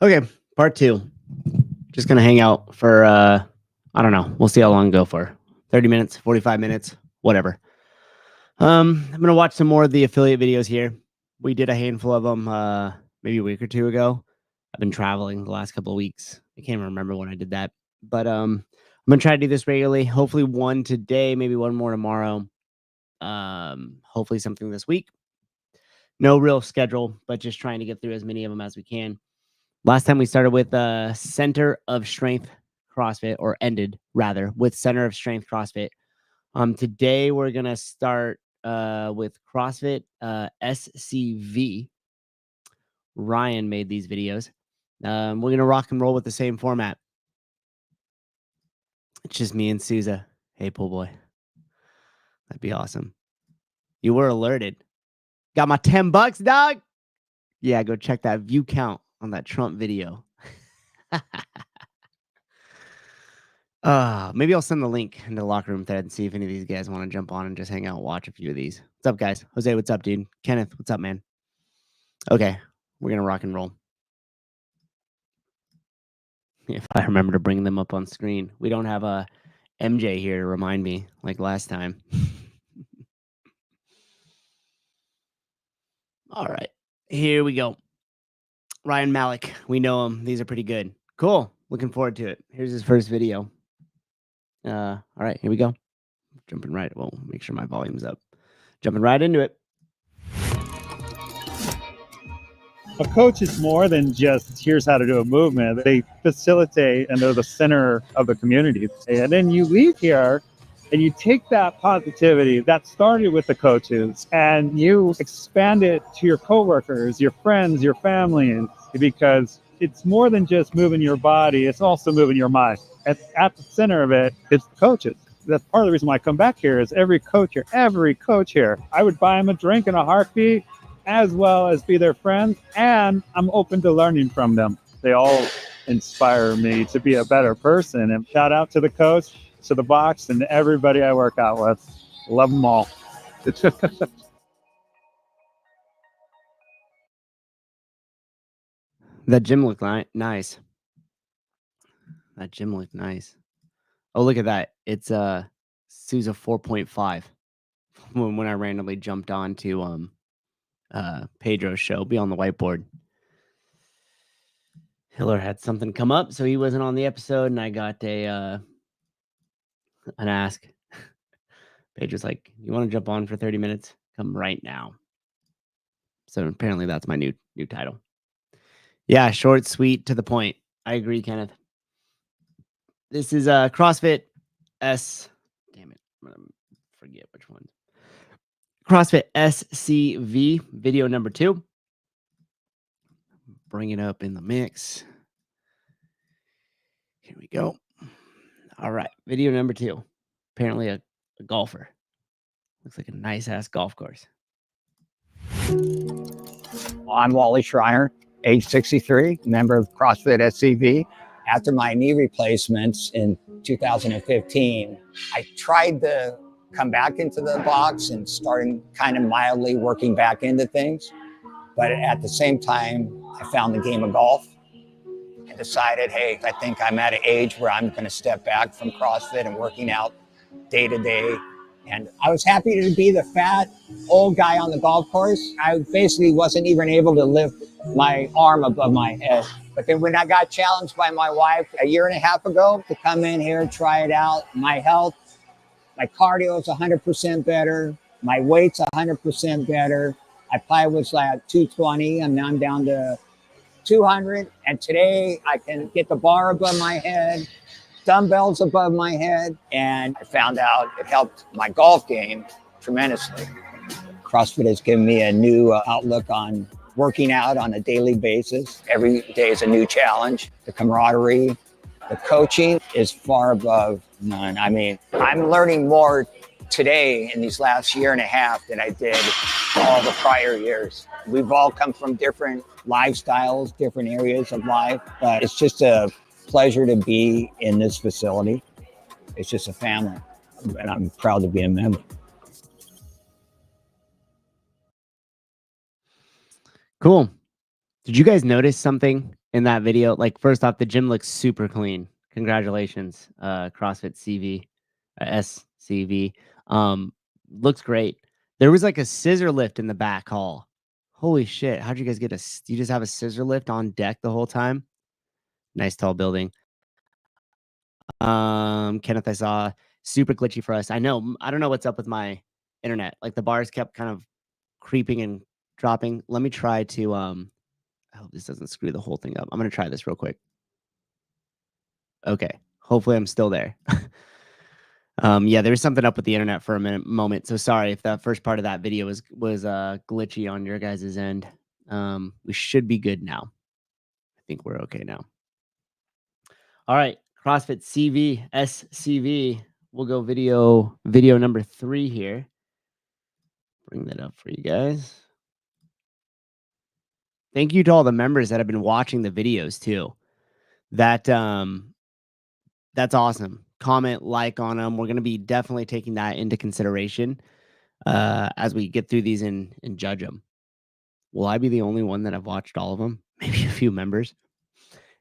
Okay, part two. Just gonna hang out for I don't know. We'll see how long I go for. 30 minutes, 45 minutes, whatever. I'm gonna watch some more of the affiliate videos here. We did a handful of them maybe a week or two ago. I've been traveling the last couple of weeks. I can't remember when I did that. But I'm gonna try to do this regularly. Hopefully one today, maybe one more tomorrow. Hopefully something this week. No real schedule, but just trying to get through as many of them as we can. Last time we started with Center of Strength CrossFit, or ended rather with Center of Strength CrossFit. Today we're gonna start with CrossFit SCV. Ryan made these videos. We're gonna rock and roll with the same format. It's just me and Souza. Hey, pool boy. That'd be awesome. You were alerted. Got my $10, dog. Yeah, go check that view count on that Trump video. Maybe I'll send the link in the locker room thread and see if any of these guys want to jump on and just hang out and watch a few of these. What's up, guys? Jose, what's up, dude? Kenneth, what's up, man? Okay, we're gonna rock and roll. If I remember to bring them up on screen. We don't have a MJ here to remind me like last time. All right, here we go. Ryan Malik, we know him. These are pretty good. Cool. Looking forward to it. Here's his first video. All right, here we go. Jumping right. Well, make sure my volume's up. Jumping right into it. A coach is more than just here's how to do a movement. They facilitate and they're the center of the community. And then you leave here and you take that positivity that started with the coaches and you expand it to your coworkers, your friends, your family, because it's more than just moving your body. It's also moving your mind. At the center of it, it's the coaches. That's part of the reason why I come back here is every coach here, I would buy them a drink in a heartbeat, as well as be their friends, and I'm open to learning from them. They all inspire me to be a better person. And shout out to the coach, to the box, and everybody I work out with. Love them all. That gym looked nice. That gym looked nice. Oh, look at that. It's Sousa 4.5. When I randomly jumped on to Pedro's show, be on the whiteboard. Hiller had something come up, so he wasn't on the episode, and I got an ask. Pedro's like, "You want to jump on for 30 minutes? Come right now." So apparently that's my new title. Yeah, short, sweet, to the point. I agree, Kenneth. This is CrossFit S. Damn it, I'm gonna forget which one. CrossFit SCV video number 2. Bring it up in the mix. Here we go. All right, video number 2. Apparently a golfer. Looks like a nice ass golf course. I'm Wally Schreier, age 63, member of CrossFit SCV. After my knee replacements in 2015, I tried to come back into the box and started kind of mildly working back into things. But at the same time, I found the game of golf and decided, hey, I think I'm at an age where I'm going to step back from CrossFit and working out day to day. And I was happy to be the fat old guy on the golf course. I basically wasn't even able to lift my arm above my head. But then when I got challenged by my wife a year and a half ago to come in here and try it out, my health, my cardio is 100% better. My weight's 100% better. I probably was like 220 and now I'm down to 200. And today I can get the bar above my head, dumbbells above my head, and I found out it helped my golf game tremendously. CrossFit has given me a new outlook on working out on a daily basis. Every day is a new challenge. The camaraderie, the coaching is far above none. I mean, I'm learning more today in these last year and a half than I did all the prior years. We've all come from different lifestyles, different areas of life, but it's just a pleasure to be in this facility. It's just a family, and I'm proud to be a member. Cool. Did you guys notice something in that video. Like, first off, the gym looks super clean. Congratulations, CrossFit CV, SCV. Looks great. There was like a scissor lift in the back hall. Holy shit. How'd you guys get you just have a scissor lift on deck the whole time? Nice tall building. Kenneth, I saw super glitchy for us. I know. I don't know what's up with my internet. Like the bars kept kind of creeping and dropping. Let me try to I hope this doesn't screw the whole thing up. I'm gonna try this real quick. Okay. Hopefully I'm still there. Yeah, there was something up with the internet for a moment. So sorry if that first part of that video was glitchy on your guys' end. We should be good now. I think we're okay now. All right, CrossFit CV, SCV. We'll go video number 3 here. Bring that up for you guys. Thank you to all the members that have been watching the videos too. That's awesome. Comment, like on them. We're going to be definitely taking that into consideration as we get through these and judge them. Will I be the only one that I've watched all of them? Maybe a few members.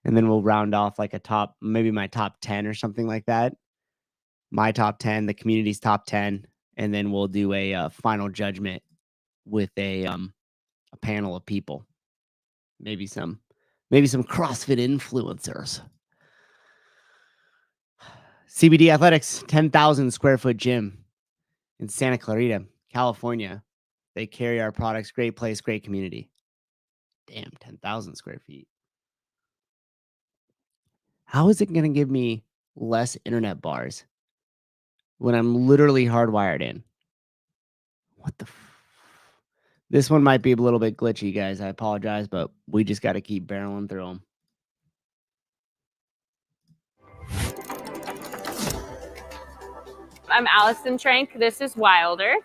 And then we'll round off like a top, maybe my top 10 or something like that. My top 10, the community's top 10. And then we'll do a final judgment with a panel of people. Maybe some CrossFit influencers. CBD Athletics, 10,000 square foot gym in Santa Clarita, California. They carry our products. Great place, great community. Damn, 10,000 square feet. How is it going to give me less internet bars when I'm literally hardwired in? What the This one might be a little bit glitchy, guys. I apologize, but we just got to keep barreling through them. I'm Allison Trank. This is Wilder.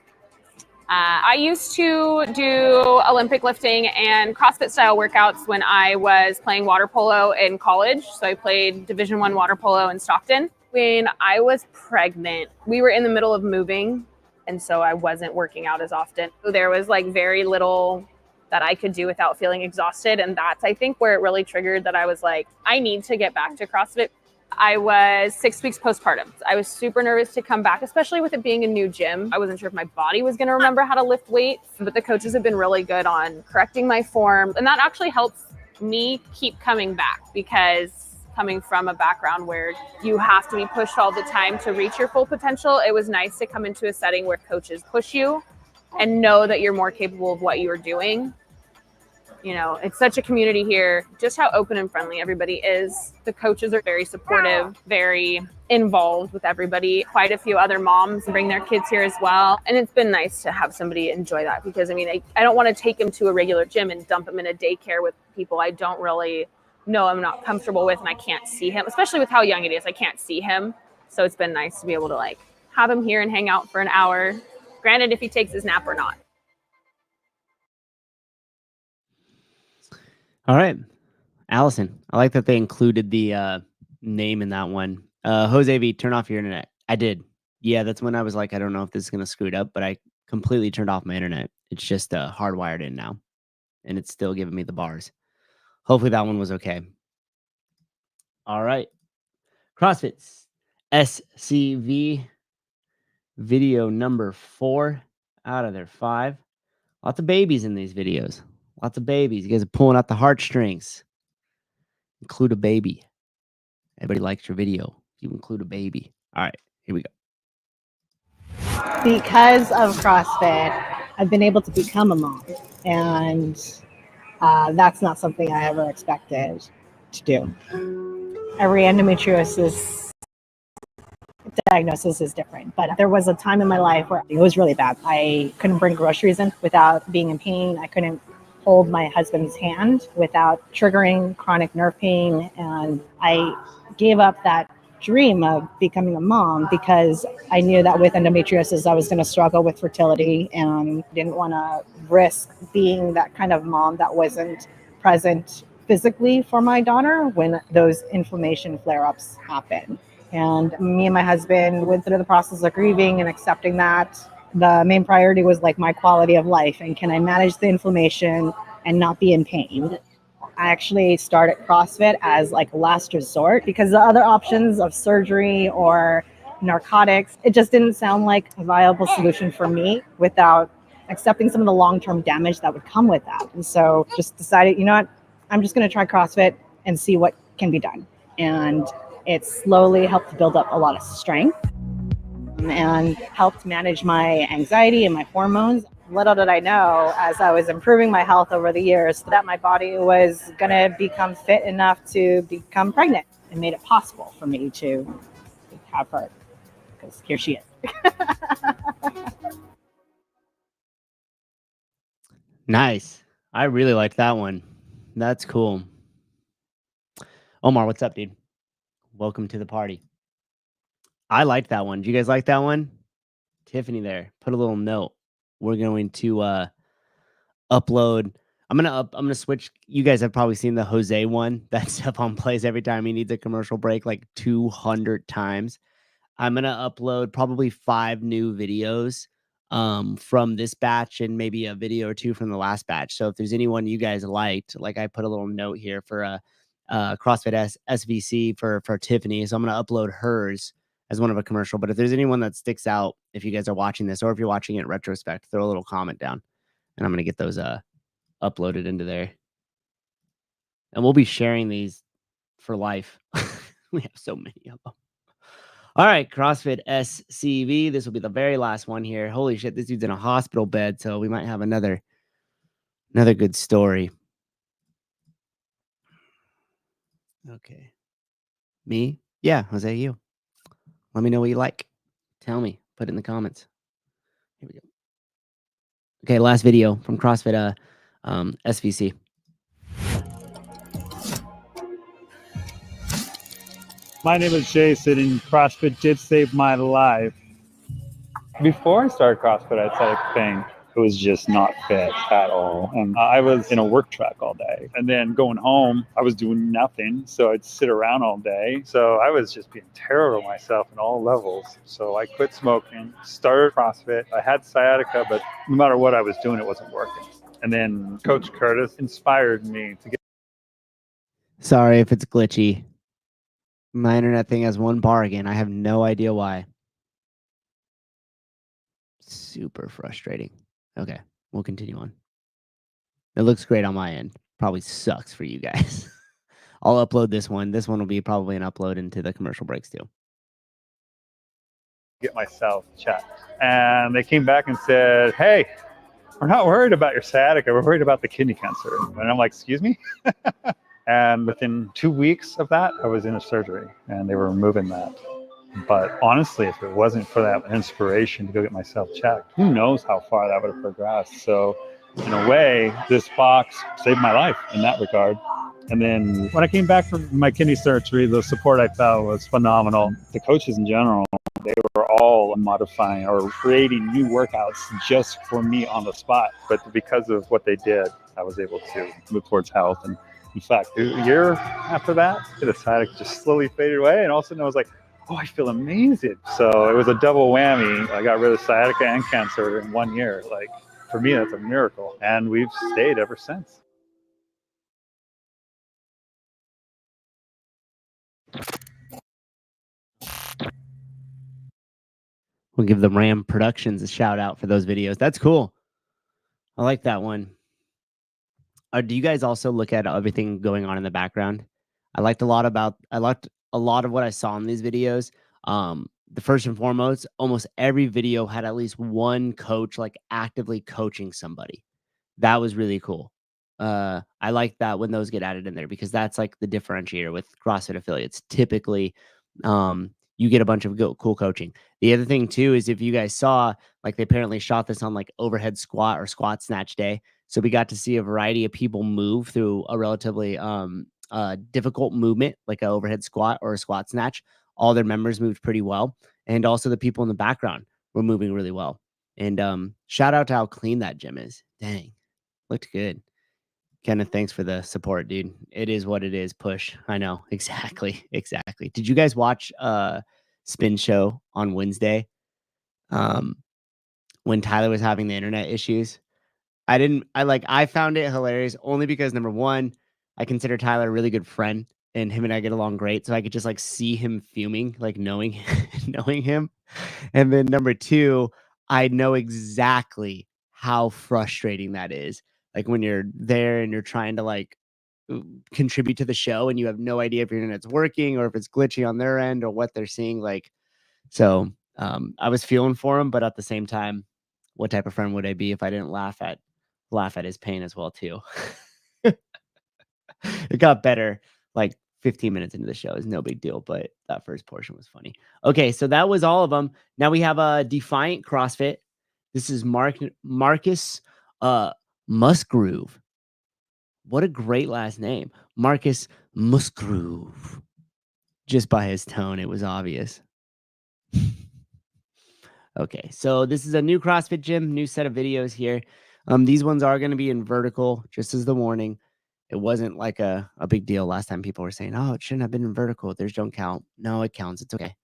I used to do Olympic lifting and CrossFit style workouts when I was playing water polo in college. So I played Division I water polo in Stockton. When I was pregnant, we were in the middle of moving, and so I wasn't working out as often. There was like very little that I could do without feeling exhausted. And that's, I think, where it really triggered that I was like, I need to get back to CrossFit. I was 6 weeks postpartum. I was super nervous to come back, especially with it being a new gym. I wasn't sure if my body was going to remember how to lift weights, but the coaches have been really good on correcting my form. And that actually helps me keep coming back, because coming from a background where you have to be pushed all the time to reach your full potential, it was nice to come into a setting where coaches push you and know that you're more capable of what you are doing. You know, it's such a community here, just how open and friendly everybody is. The coaches are very supportive, very involved with everybody. Quite a few other moms bring their kids here as well. And it's been nice to have somebody enjoy that, because I mean, I don't want to take them to a regular gym and dump them in a daycare with people I don't really know, I'm not comfortable with, and I can't see him, especially with how young it is. I can't see him. So it's been nice to be able to like have him here and hang out for an hour. Granted, if he takes his nap or not. All right. Allison, I like that they included the name in that one. Jose V, turn off your internet. I did. Yeah, that's when I was like, I don't know if this is going to screw it up, but I completely turned off my internet. It's just hardwired in now, and it's still giving me the bars. Hopefully that one was okay. All right. CrossFit SCV video number 4 out of their 5. Lots of babies in these videos. Lots of babies. You guys are pulling out the heartstrings. Include a baby. Everybody likes your video. You include a baby. All right, here we go. Because of CrossFit, I've been able to become a mom, and that's not something I ever expected to do. Every endometriosis diagnosis is different, but there was a time in my life where it was really bad. I couldn't bring groceries in without being in pain. I couldn't hold my husband's hand without triggering chronic nerve pain, and I gave up that dream of becoming a mom because I knew that with endometriosis I was going to struggle with fertility, and didn't want to risk being that kind of mom that wasn't present physically for my daughter when those inflammation flare-ups happen. And me and my husband went through the process of grieving and accepting that. The main priority was like my quality of life, and can I manage the inflammation and not be in pain? I actually started CrossFit as like a last resort because the other options of surgery or narcotics, it just didn't sound like a viable solution for me without accepting some of the long-term damage that would come with that. And so just decided, you know what, I'm just going to try CrossFit and see what can be done. And it slowly helped build up a lot of strength and helped manage my anxiety and my hormones. Little did I know, as I was improving my health over the years, that my body was going to become fit enough to become pregnant, and made it possible for me to have her, because here she is. Nice. I really liked that one. That's cool. Omar, what's up, dude? Welcome to the party. I liked that one. Do you guys like that one? Tiffany there, put a little note. We're going to upload. I'm gonna switch. You guys have probably seen the Jose one. That Stephon plays every time he needs a commercial break like 200 times. I'm gonna upload probably 5 new videos from this batch and maybe a video or 2 from the last batch. So if there's anyone you guys liked, like I put a little note here for a CrossFit SVC for Tiffany. So I'm gonna upload hers as one of a commercial. But if there's anyone that sticks out, if you guys are watching this or if you're watching it in retrospect, throw a little comment down, and I'm gonna get those uploaded into there. And we'll be sharing these for life. We have so many of them. All right, CrossFit SCV. This will be the very last one here. Holy shit, this dude's in a hospital bed, so we might have another good story. Okay. Me? Yeah, Jose, you. Let me know what you like. Tell me. Put it in the comments. Here we go. Okay, last video from CrossFit SVC. My name is Jason, and CrossFit did save my life. Before I started CrossFit, I had a thing. It was just not fit at all. And I was in a work truck all day. And then going home, I was doing nothing. So I'd sit around all day. So I was just being terrible to myself in all levels. So I quit smoking, started CrossFit. I had sciatica, but no matter what I was doing, it wasn't working. And then Coach Curtis inspired me to get. Sorry if it's glitchy. My internet thing has one bar again. I have no idea why. Super frustrating. Okay, we'll continue on. It looks great on my end. Probably sucks for you guys. I'll upload this one. This one will be probably an upload into the commercial breaks too. Get myself checked. And they came back and said, hey, we're not worried about your sciatica. We're worried about the kidney cancer. And I'm like, excuse me? And within 2 weeks of that, I was in a surgery and they were removing that. But honestly, if it wasn't for that inspiration to go get myself checked, who knows how far that would have progressed. So in a way, this box saved my life in that regard. And then when I came back from my kidney surgery, the support I felt was phenomenal. The coaches in general, they were all modifying or creating new workouts just for me on the spot. But because of what they did, I was able to move towards health. And in fact, a year after that, the sciatica just slowly faded away. And all of a sudden I was like, oh, I feel amazing. So it was a double whammy. I got rid of sciatica and cancer in 1 year. Like, for me, that's a miracle. And we've stayed ever since. We'll give the Ram Productions a shout out for those videos. That's cool. I like that one. Do you guys also look at everything going on in the background? I liked a lot of what I saw in these videos. The first and foremost, almost every video had at least one coach like actively coaching somebody. That was really cool. I like that when those get added in there because that's like the differentiator with CrossFit affiliates. Typically, you get a bunch of cool coaching. The other thing too is if you guys saw, like they apparently shot this on like overhead squat or squat snatch day. So we got to see a variety of people move through a relatively difficult movement, like an overhead squat or a squat snatch. All their members moved pretty well. And also the people in the background were moving really well. And shout out to how clean that gym is. Dang, looked good. Kenneth, thanks for the support, dude. It is what it is. Push. I know. Exactly. Exactly. Did you guys watch Spin Show on Wednesday? When Tyler was having the internet issues? I found it hilarious only because number one, I consider Tyler a really good friend, and him and I get along great. So I could just like see him fuming, like knowing knowing him. And then number two, I know exactly how frustrating that is. Like when you're there and you're trying to like contribute to the show and you have no idea if your internet's working or if it's glitchy on their end or what they're seeing. Like, so I was feeling for him, but at the same time, what type of friend would I be if I didn't laugh at his pain as well too? It got better like 15 minutes into the show. Is no big deal, but that first portion was funny. Okay, so that was all of them. Now we have a Defiant CrossFit. This is Marcus Musgrove. What a great last name. Marcus Musgrove. Just by his tone, it was obvious. Okay, so this is a new CrossFit gym, new set of videos here. These ones are going to be in vertical, just as the warning. It wasn't like a big deal last time. People were saying, oh, it shouldn't have been in vertical. Theirs don't count. No, it counts. It's okay.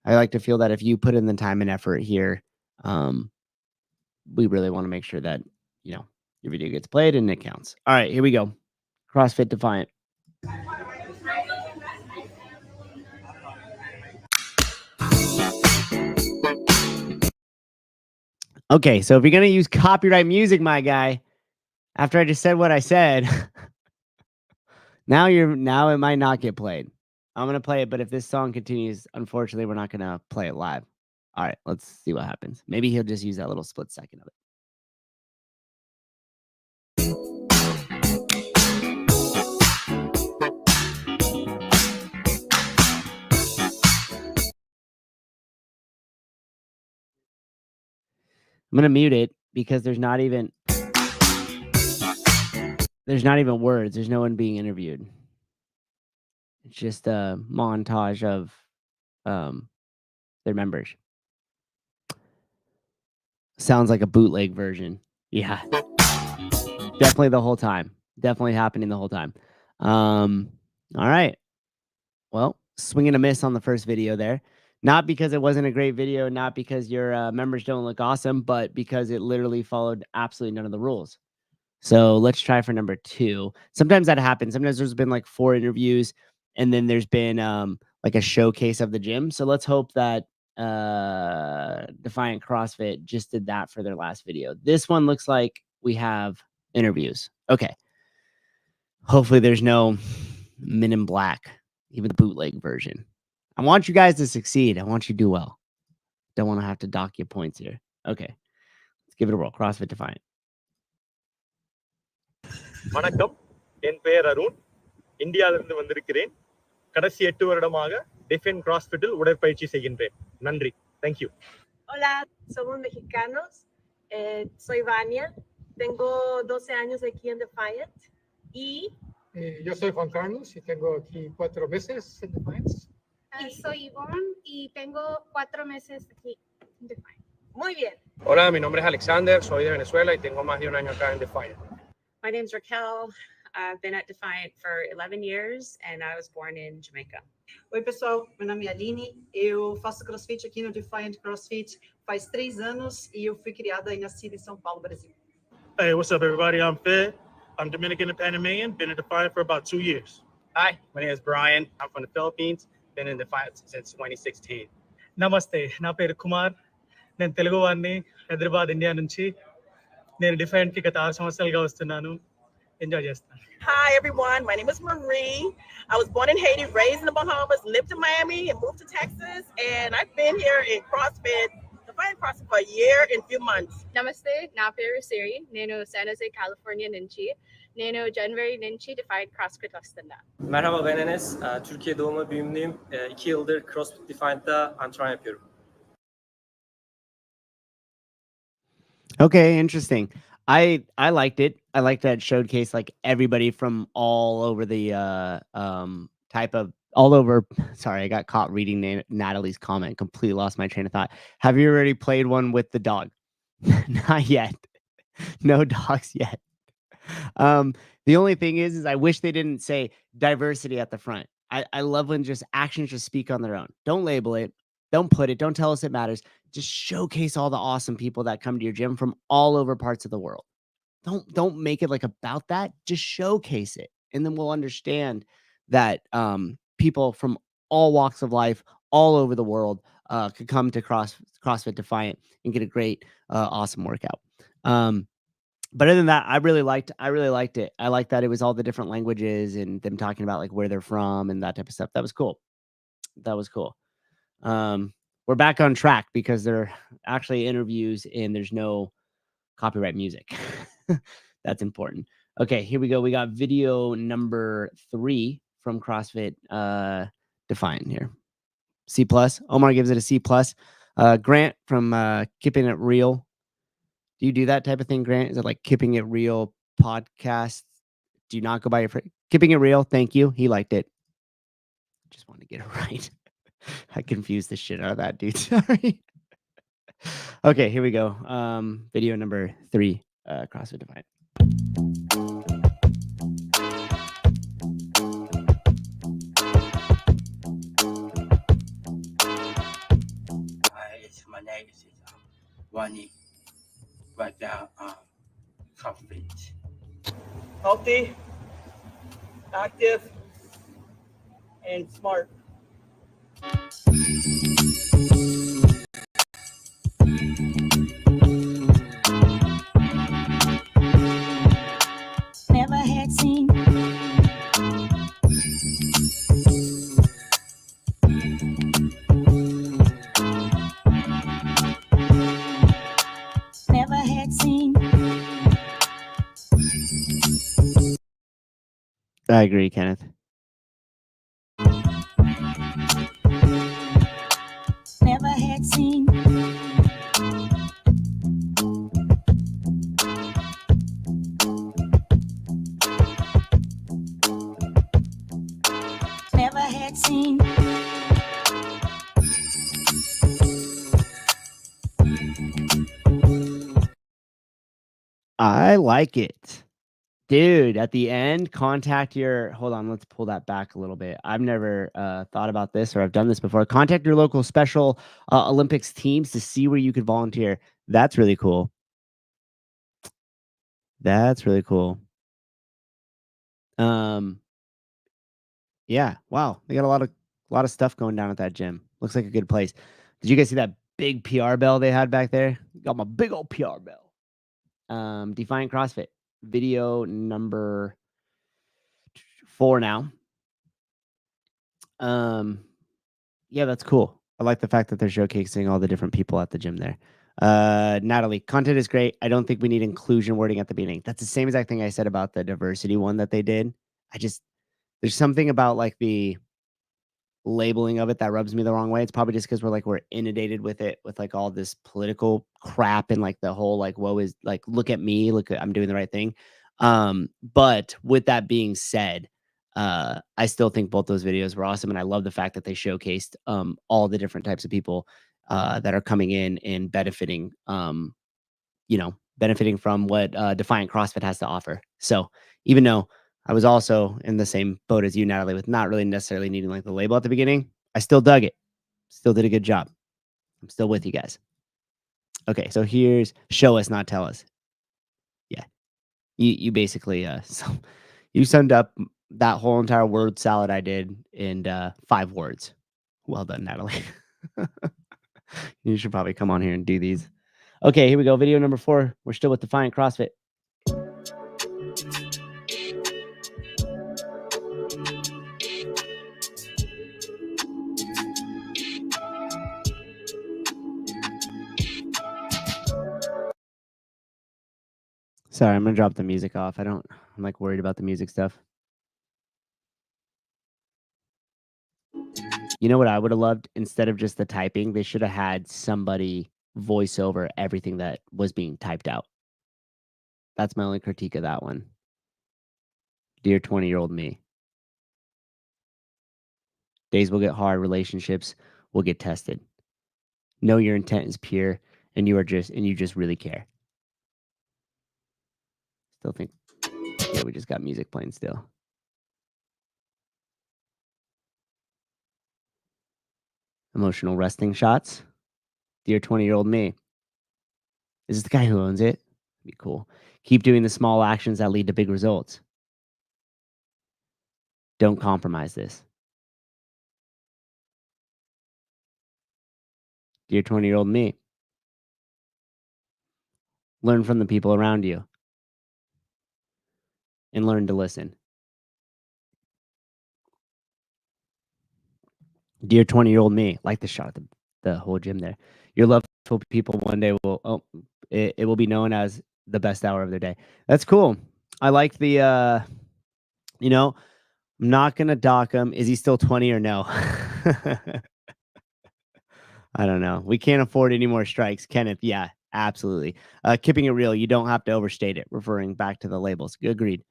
I like to feel that if you put in the time and effort here, we really want to make sure that, you know, your video gets played and it counts. All right, here we go. CrossFit Defiant. Okay, so if you're going to use copyright music, my guy, after I just said what I said, now it might not get played. I'm going to play it, but if this song continues, unfortunately, we're not going to play it live. All right, let's see what happens. Maybe he'll just use that little split second of it. I'm going to mute it because there's not even words. There's no one being interviewed. It's just a montage of their members. Sounds like a bootleg version. Yeah. Definitely the whole time. Definitely happening the whole time. All right. Well, swing and a miss on the first video there. Not because it wasn't a great video, not because your members don't look awesome, but because it literally followed absolutely none of the rules. So let's try for number two. Sometimes that happens. Sometimes there's been like 4 interviews and then there's been like a showcase of the gym. So let's hope that Defiant CrossFit just did that for their last video. This one looks like we have interviews. Okay. Hopefully there's no Men in Black, even the bootleg version. I want you guys to succeed. I want you to do well. Don't want to have to dock you points here. Okay. Let's give it a whirl. CrossFit Defiant. வணக்கம், என் பெயர் அருண். இந்தியாவிலிருந்து வந்திருக்கிறேன். கடைசி 8 வருடமாக Defiant CrossFitல் உடற்பயிற்சி செய்கின்றேன். நன்றி. Thank you. Hola, somos mexicanos. Soy Vania. Tengo 12 años aquí en Defiant. Y yo soy Juan Carlos y tengo aquí 4 meses en Defiant. Soy Ivonne y tengo 4 meses aquí en Defiant. Muy bien. Hola, mi nombre es Alexander, soy de Venezuela y tengo más de 1 año acá en Defiant. My name's Raquel. I've been at Defiant for 11 years and I was born in Jamaica. Oi, pessoal. Meu nome é Aline. Eu faço CrossFit aqui no Defiant CrossFit faz 3 anos e eu fui criada e nascida em São Paulo, Brasil. Hey, what's up, everybody? I'm Fed. I'm Dominican and Panamanian. Been in Defiant for about 2 years. Hi, my name is Brian. I'm from the Philippines. Been in Defiant since 2016. నమస్తే, నా పేరు కుమార్. నేను తెలుగు వాడిని, Hyderabad, India నుంచి. నేను డిఫైన్కి గత 6 సంవత్సరాలుగా వస్తున్నాను. ఎంజాయ్ చేస్తాను. Hi, everyone. My name is Marie. I was born in Haiti, raised in the Bahamas, lived in Miami, and moved to Texas. And I've been here in CrossFit, Defiant CrossFit for a year and a few months. Namaste, na peru Siri. Nenu San Jose, California నుంచి. నేను January నుంచి Defiant CrossFit వస్తున్నా. Merhaba, ben Enes. Türkiye doğma büyümlüyüm. 2 yıldır CrossFit Defiant'ta antrenman yapıyorum. Okay, interesting. I liked it. I liked that it showcased like everybody from all over the sorry, I got caught reading Natalie's comment. Completely lost my train of thought. Have you already played one with the dog? Not yet. No dogs yet. The only thing is I wish they didn't say diversity at the front. I love when just actions just speak on their own. Don't label it. Don't put it. Don't tell us it matters. Just showcase all the awesome people that come to your gym from all over parts of the world. Don't make it like about that. Just showcase it. and then we'll understand that people from all walks of life, all over the world, could come to CrossFit Defiant and get a great, awesome workout. But other than that, I really liked it. I liked that it was all the different languages and them talking about like where they're from and that type of stuff. That was cool. That was cool. We're back on track because they're actually interviews and there's no copyright music. That's important. Okay, here we go. We got video number 3 from CrossFit Defiant here. C+. Omar gives it a C+. Grant from Keeping It Real. Do you do that type of thing, Grant? Is it like Keeping It Real podcast? Do you not go by your Keeping It Real? Thank you. He liked it. Just wanted to get it right. I confused the shit out of that, dude. Sorry. Okay, here we go. Video number 3, CrossFit Defiant. My name is Wani. Right now, CrossFit. Healthy, active, and smart. Never had seen. Never had seen. I agree, Kenneth. Never had seen. Never had seen. I like it. Dude, at the end, contact your hold on, let's pull that back a little bit. I've never thought about this or I've done this before. Contact your local Special Olympics teams to see where you could volunteer. That's really cool. That's really cool. Yeah, wow. They got a lot of stuff going down at that gym. Looks like a good place. Did you guys see that big PR bell they had back there? Got my big old PR bell. Defiant CrossFit. Video number 4 now. Yeah, that's cool. I like the fact that they're showcasing all the different people at the gym there. Natalie, content is great. I don't think we need inclusion wording at the beginning. That's the same exact thing I said about the diversity one that they did. There's something about like the labeling of it that rubs me the wrong way. It's probably just because we're inundated with it, with like all this political crap and like the whole like woe is like look at me, I'm doing the right thing. But with that being said, I still think both those videos were awesome, and I love the fact that they showcased all the different types of people that are coming in and benefiting benefiting from what Defiant CrossFit has to offer. So even though I was also in the same boat as you, Natalie, with not really necessarily needing like the label at the beginning, I still dug it. Still did a good job. I'm still with you guys. Okay, so here's show us, not tell us. Yeah, you basically so you summed up that whole entire word salad I did in 5 words. Well done, Natalie. You should probably come on here and do these. Okay, here we go. Video number 4. We're still with Defiant CrossFit. Sorry, I'm gonna drop the music off. I'm like worried about the music stuff. You know what I would have loved? Instead of just the typing, they should have had somebody voice over everything that was being typed out. That's my only critique of that one. Dear 20-year-old me. Days will get hard, relationships will get tested. Know your intent is pure and you just really care. Still think, yeah, we just got music playing still. Emotional resting shots. Dear 20-year-old me. Is this the guy who owns it? Be cool. Keep doing the small actions that lead to big results. Don't compromise this. Dear 20-year-old me, learn from the people around you and learn to listen. Dear 20-year-old me, like the shot of the whole gym there. Your love for people one day will it will be known as the best hour of their day. That's cool. I like the you know, I'm not gonna dock him. Is he still 20 or no? I don't know. We can't afford any more strikes. Kenneth, yeah, absolutely. Keeping it real, you don't have to overstate it, referring back to the labels. Agreed.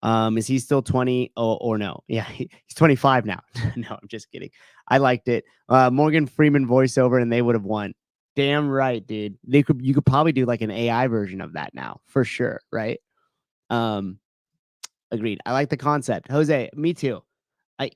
Is he still 20 or no? Yeah, he's 25 now. No, I'm just kidding. I liked it. Morgan Freeman voiceover and they would have won. Damn right, dude. You could probably do like an AI version of that now, for sure, right? Agreed. I like the concept. Jose, me too.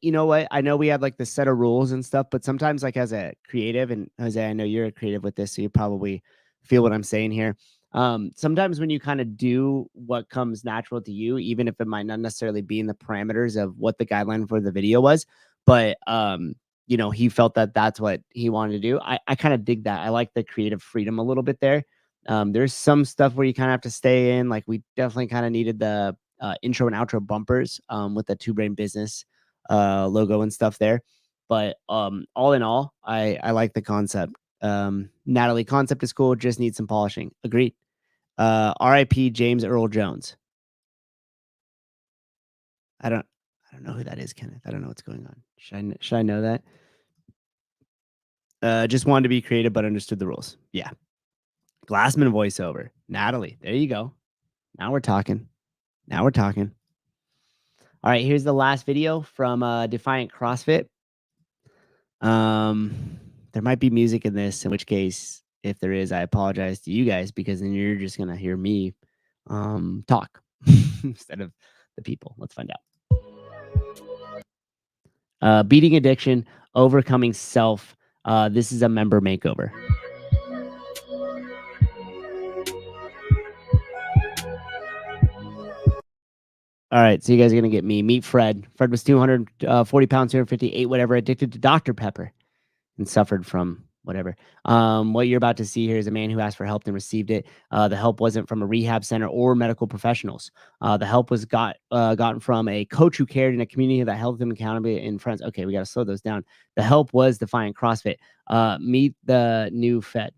You know what? I know we have like the set of rules and stuff, but sometimes like as a creative, and Jose, I know you're a creative with this, so you probably feel what I'm saying here. Sometimes when you kind of do what comes natural to you, even if it might not necessarily be in the parameters of what the guideline for the video was, but you know, he felt that that's what he wanted to do. I kind of dig that. I like the creative freedom a little bit there. There's some stuff where you kind of have to stay in. Like we definitely kind of needed the intro and outro bumpers with the Two Brain Business logo and stuff there. But all in all, I like the concept. Natalie, concept is cool, just needs some polishing. Agreed. RIP James Earl Jones. I don't know who that is, Kenneth. I don't know what's going on. Should I know that? Just wanted to be creative but understood the rules. Yeah. Glassman voiceover. Natalie, there you go. Now we're talking. All right, here's the last video from Defiant CrossFit. There might be music in this, in which case, if there is, I apologize to you guys because then you're just gonna hear me talk instead of the people. Let's find out. Beating addiction, overcoming self. This is a member makeover. All right, so you guys are gonna get me. Meet Fred. Fred was 240 pounds, 258, whatever, addicted to Dr. Pepper and suffered from whatever. What you're about to see here is a man who asked for help and received it. The help wasn't from a rehab center or medical professionals. The help was gotten from a coach who cared in a community that held him accountable and friends. Okay, we got to slow those down. The help was Defiant CrossFit. Meet the new Fed.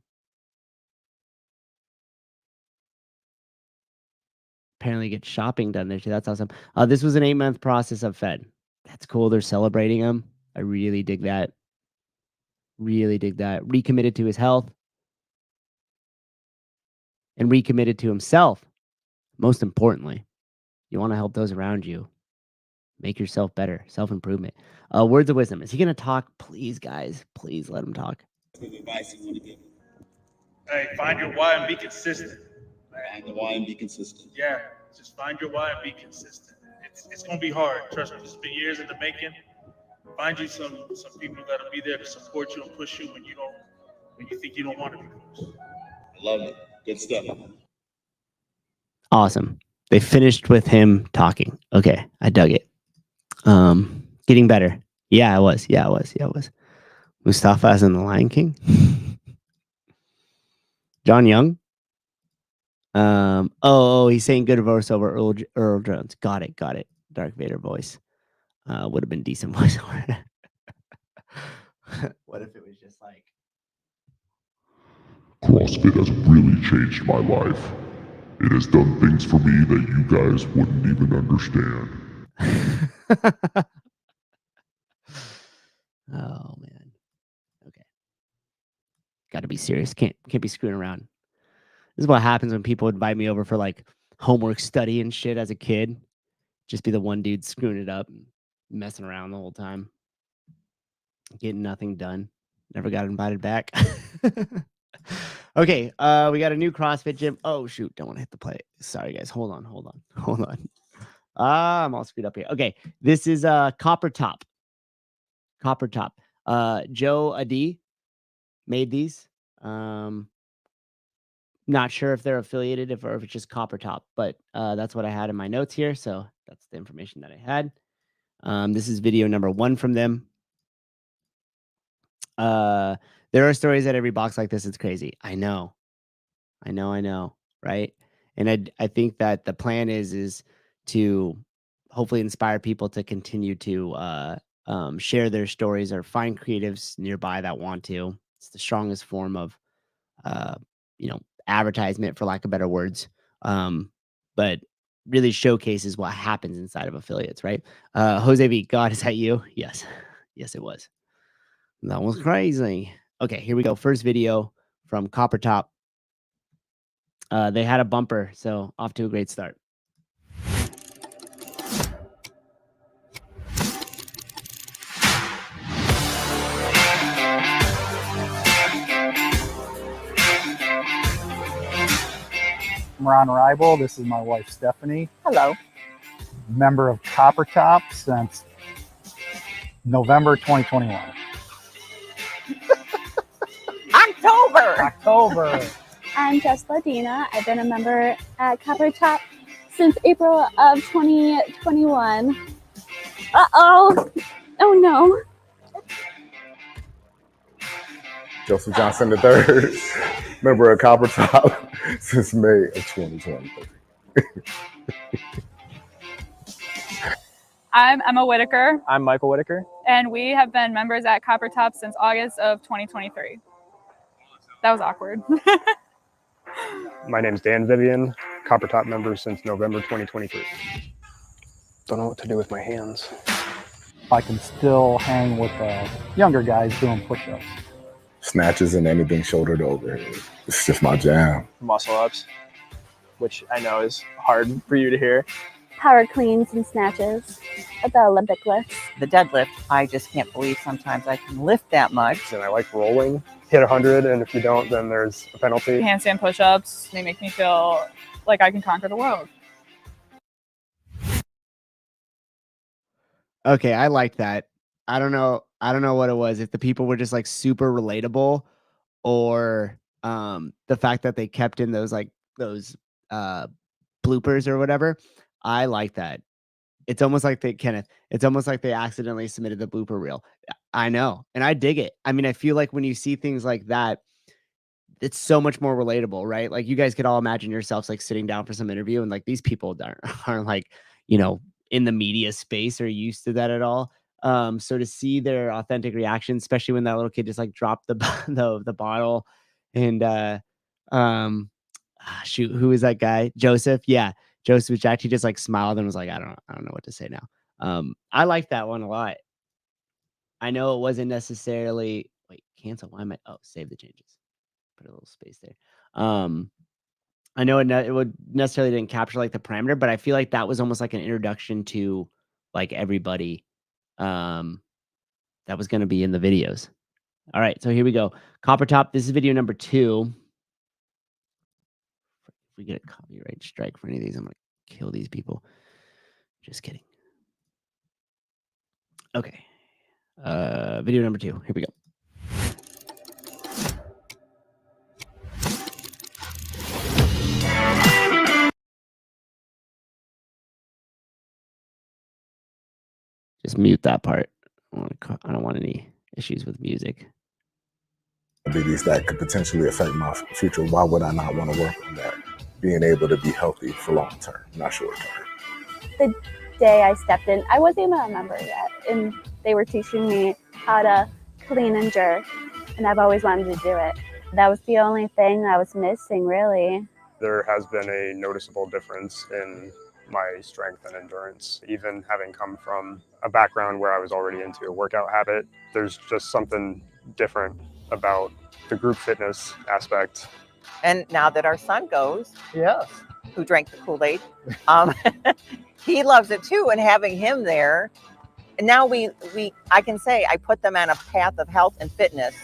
Apparently get shopping done there too. That's awesome. This was an 8-month process of Fed. That's cool. They're celebrating him. I really dig that. Recommitted to his health and recommitted to himself. Most importantly, you want to help those around you. Make yourself better. Self-improvement. Words of wisdom. Is he going to talk? Please, guys. Please let him talk. Advice you want to give? Hey, find your why and be consistent. Find the why and be consistent. Yeah, just find your why and be consistent. It's going to be hard. Trust me, this has been years in the making. Find you some people that'll be there to support you and push you when you think you don't want to be pushed. I love it. Good stuff. Awesome. They finished with him talking. Okay, I dug it. Getting better. Yeah, I was. Mustafa as in the Lion King. John Young. He's saying good voiceover. Earl Jones. Got it. Darth Vader voice. Would have been decent voiceover. What if it was just like CrossFit has really changed my life. It has done things for me that you guys wouldn't even understand. Oh man. Okay. Got to be serious. Can't be screwing around. This is what happens when people invite me over for like homework study and shit as a kid. Just be the one dude screwing it up, messing around the whole time, getting nothing done. Never got invited back. Okay, we got a new CrossFit gym. Oh shoot, don't want to hit the play. Sorry guys, hold on. I'm all screwed up here. Okay, this is Copper Top. Joe Adi made these. Not sure if they're affiliated or if it's just Copper Top, but that's what I had in my notes here. So that's the information that I had. This is video number 1 from them. There are stories at every box like this. It's crazy. I know, right? And I think that the plan is to hopefully inspire people to continue to share their stories or find creatives nearby that want to. It's the strongest form of advertisement, for lack of better words. But really showcases what happens inside of affiliates, right? Jose V, God, is that you? Yes. Yes, it was. That was crazy. Okay, here we go. First video from Copper Top. They had a bumper, so off to a great start. I'm Ron Ribel. This is my wife, Stephanie. Hello. Member of Copper Top since November 2021. October. I'm Jess Ladina. I've been a member at Copper Top since April of 2021. Uh-oh. Oh, no. Joseph Johnson III, member of Copper Top since May of 2023. I'm Emma Whitaker. I'm Michael Whitaker. And we have been members at Copper Top since August of 2023. That was awkward. My name's Dan Vivian, Copper Top member since November 2023. Don't know what to do with my hands. I can still hang with younger guys doing push-ups. Snatches and anything shoulder to overhead. It's just my jam. Muscle ups, which I know is hard for you to hear. Power cleans and snatches. The Olympic lifts. The deadlift, I just can't believe sometimes I can lift that much. And I like rolling. Hit 100, and if you don't, then there's a penalty. Handstand push-ups, they make me feel like I can conquer the world. Okay, I like that. I don't know what it was. If the people were just like super relatable, or the fact that they kept in those bloopers or whatever. I like that. It's almost like it's almost like they accidentally submitted the blooper reel. I know. And I dig it. I mean, I feel like when you see things like that, it's so much more relatable, right? Like you guys could all imagine yourselves like sitting down for some interview, and like these people aren't like, in the media space or used to that at all. So to see their authentic reaction, especially when that little kid just like dropped the bottle, and shoot, who is that guy? Joseph. Yeah. Joseph actually just like smiled and was like, I don't know what to say now. I like that one a lot. I know it wasn't necessarily cancel. Why am I? Oh, save the changes. Put a little space there. I know it would necessarily didn't capture like the parameter, but I feel like that was almost like an introduction to like everybody that was going to be in the videos. All right, so here we go. Copper Top. This is video number 2. If we get a copyright strike for any of these, I'm going to kill these people. Just kidding. Okay. Video number 2. Here we go. Just mute that part. I don't want any issues with music. Diabetes that could potentially affect my future. Why would I not want to work on that? Being able to be healthy for long term, not short term. The day I stepped in, I wasn't even a member yet, and they were teaching me how to clean and jerk, and I've always wanted to do it. That was the only thing I was missing, really. There has been a noticeable difference in my strength and endurance. Even having come from a background where I was already into a workout habit, there's just something different about the group fitness aspect. And now that our son goes, yes, who drank the Kool-Aid, he loves it too. And having him there, and now I can say I put them on a path of health and fitness.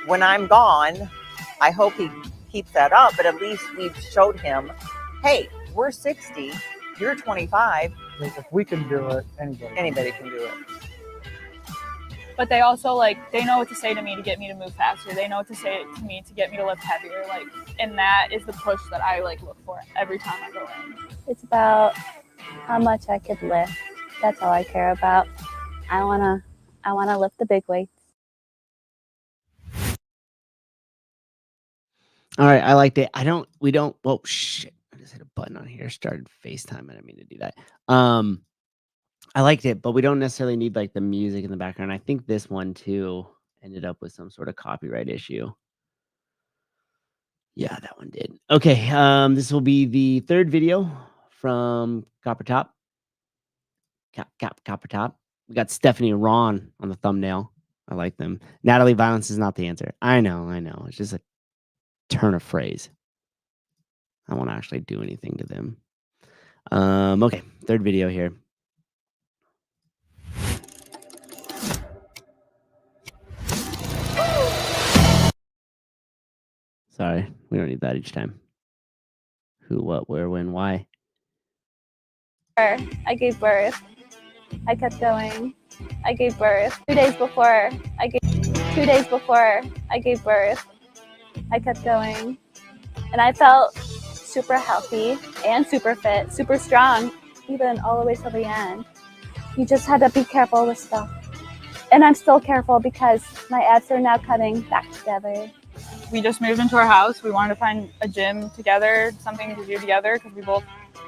When I'm gone, I hope he keeps that up, but at least we've showed him, hey, we're 60, you're 25. If we can do it, anybody can do it. But they also they know what to say to me to get me to move faster. They know what to say to me to get me to lift heavier. And that is the push that I look for every time I go in. It's about how much I could lift That's all I care about. I wanna lift the big weights. All right, I liked it. Oh shit. I just hit a button on here. Started FaceTime. I didn't mean to do that. I liked it, but we don't necessarily need like the music in the background. I think this one too ended up with some sort of copyright issue. Yeah, that one did. Okay, this will be the third video from Copper Top. Copper Top. We got Stephanie and Ron on the thumbnail. I like them. Natalie, violence is not the answer. I know. It's just a turn of phrase. I won't actually do anything to them. Okay, third video here. Sorry, we don't need that each time. Who, what, where, when, why? I gave birth. I kept going. I gave birth. 2 days before I gave birth. I kept going. And I felt super healthy and super fit, super strong, even all the way till the end. You just had to be careful with stuff. And I'm still careful because my abs are now coming back together. We just moved into our house. We wanted to find a gym together, something to do together, because we both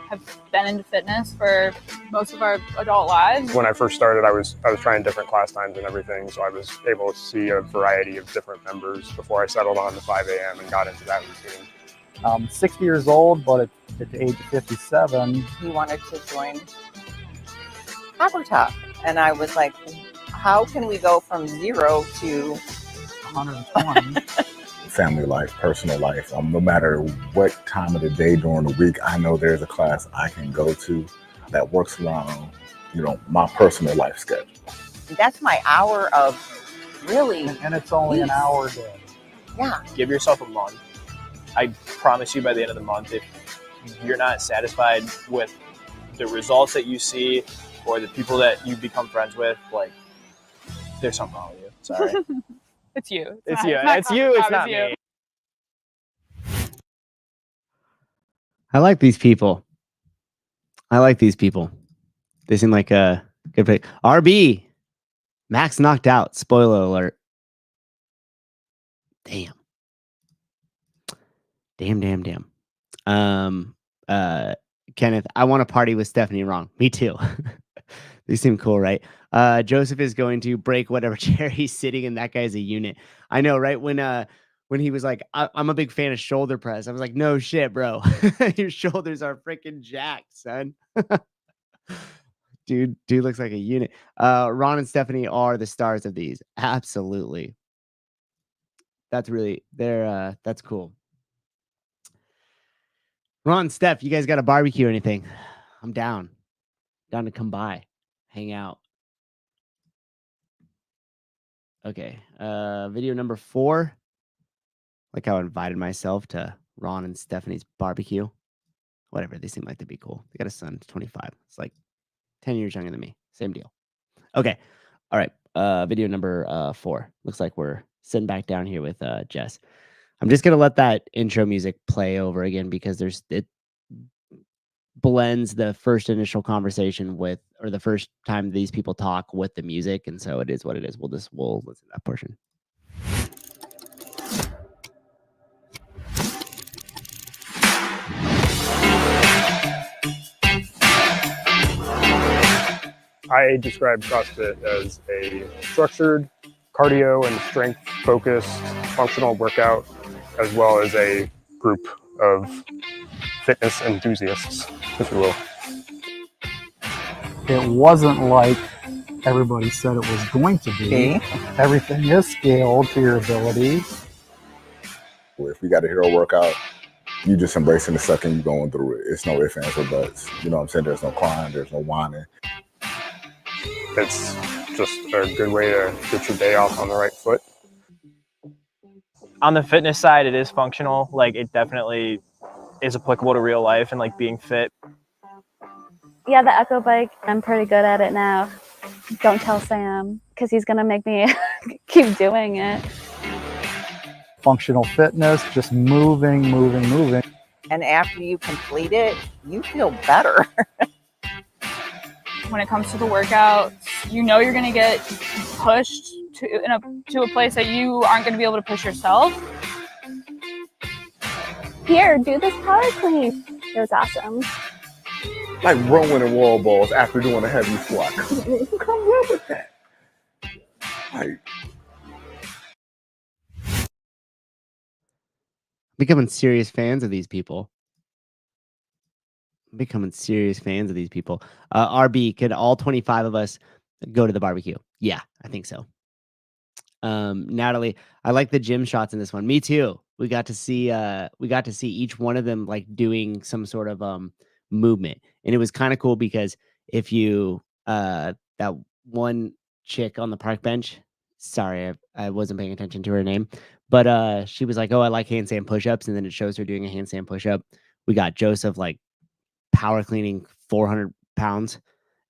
have been into fitness for most of our adult lives. When I first started, I was trying different class times and everything, so I was able to see a variety of different members before I settled on the 5 a.m. and got into that routine. I'm 60 years old, but at the age of 57, He wanted to join Copper Top, and I was like, how can we go from 0 to 120. Family life, personal life. No matter what time of the day during the week, I know there's a class I can go to that works around, my personal life schedule. That's my hour of really. And it's only an hour a day. Yeah. Give yourself a month. I promise you by the end of the month, if you're not satisfied with the results that you see or the people that you become friends with, like, there's something wrong with you. Sorry. It's you. It's you. It's you. It's not me. I like these people. They seem like a good pick. RB. Max knocked out. Spoiler alert. Damn. Kenneth, I want to party with Stephanie Wrong. Me too. These seem cool, right? Joseph is going to break whatever chair he's sitting in. That guy's a unit. I know, right? When he was like, I'm a big fan of shoulder press. I was like, no shit, bro. Your shoulders are freaking jacked, son. Dude looks like a unit. Ron and Stephanie are the stars of these. Absolutely. That's cool. Ron, Steph, you guys got a barbecue or anything? I'm down. Down to come by. Hang out. Okay. Video number 4. Like how I invited myself to Ron and Stephanie's barbecue. Whatever. They seem like they'd be cool. They got a son, 25. It's like 10 years younger than me. Same deal. Okay. All right. Video number 4. Looks like we're sitting back down here with Jess. I'm just going to let that intro music play over again because it blends the first initial conversation with, or the first time these people talk with the music. And so it is what it is. We'll listen to that portion. I describe CrossFit as a structured cardio and strength focused functional workout, as well as a group of fitness enthusiasts, if you will. It wasn't like everybody said it was going to be. Okay. Everything is scaled to your ability. If we got a hero workout, you just embracing the second you're going through it. It's no ifs, ands, or buts. You know what I'm saying? There's no crying, there's no whining. It's just a good way to get your day off on the right foot. On the fitness side, it is functional. Like, it definitely is applicable to real life and like being fit. Yeah, the Echo bike, I'm pretty good at it now. Don't tell Sam, because he's going to make me keep doing it. Functional fitness, just moving. And after you complete it, you feel better. when it comes to the workouts. You know you're going to get pushed to a place that you aren't going to be able to push yourself. Here, do this power clean. It was awesome. Like rowing and wall balls after doing a heavy squat. Come up with that. Like, Becoming serious fans of these people. Becoming serious fans of these people. RB, could all 25 of us go to the barbecue? Yeah, I think so. Natalie, I like the gym shots in this one. Me too. We got to see each one of them like doing some sort of movement, and it was kind of cool because if you that one chick on the park bench, sorry, I wasn't paying attention to her name, but she was like, oh, I like handstand push-ups, and then it shows her doing a handstand push-up. We got Joseph like power cleaning 400 pounds.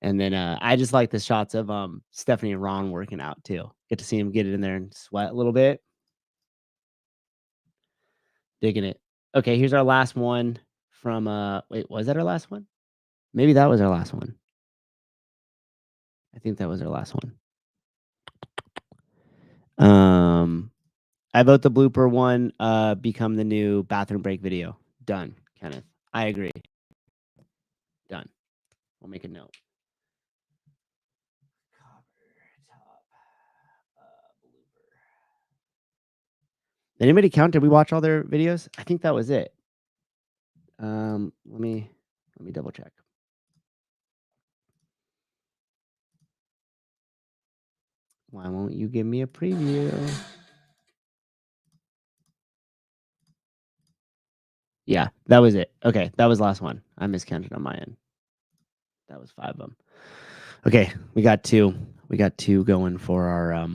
And then I just like the shots of Stephanie and Ron working out too. Get to see him get it in there and sweat a little bit. Digging it. Okay, here's our last one from wait, was that our last one? Maybe that was our last one. I think that was our last one. I vote the blooper one become the new bathroom break video. Done, Kenneth. I agree. Done. We'll make a note. Anybody count? Did we watch all their videos? I think that was it. Let me double check. Why won't you give me a preview? Yeah, that was it. Okay, that was the last one. I miscounted on my end. That was 5 of them. Okay, we got 2. We got 2 going for our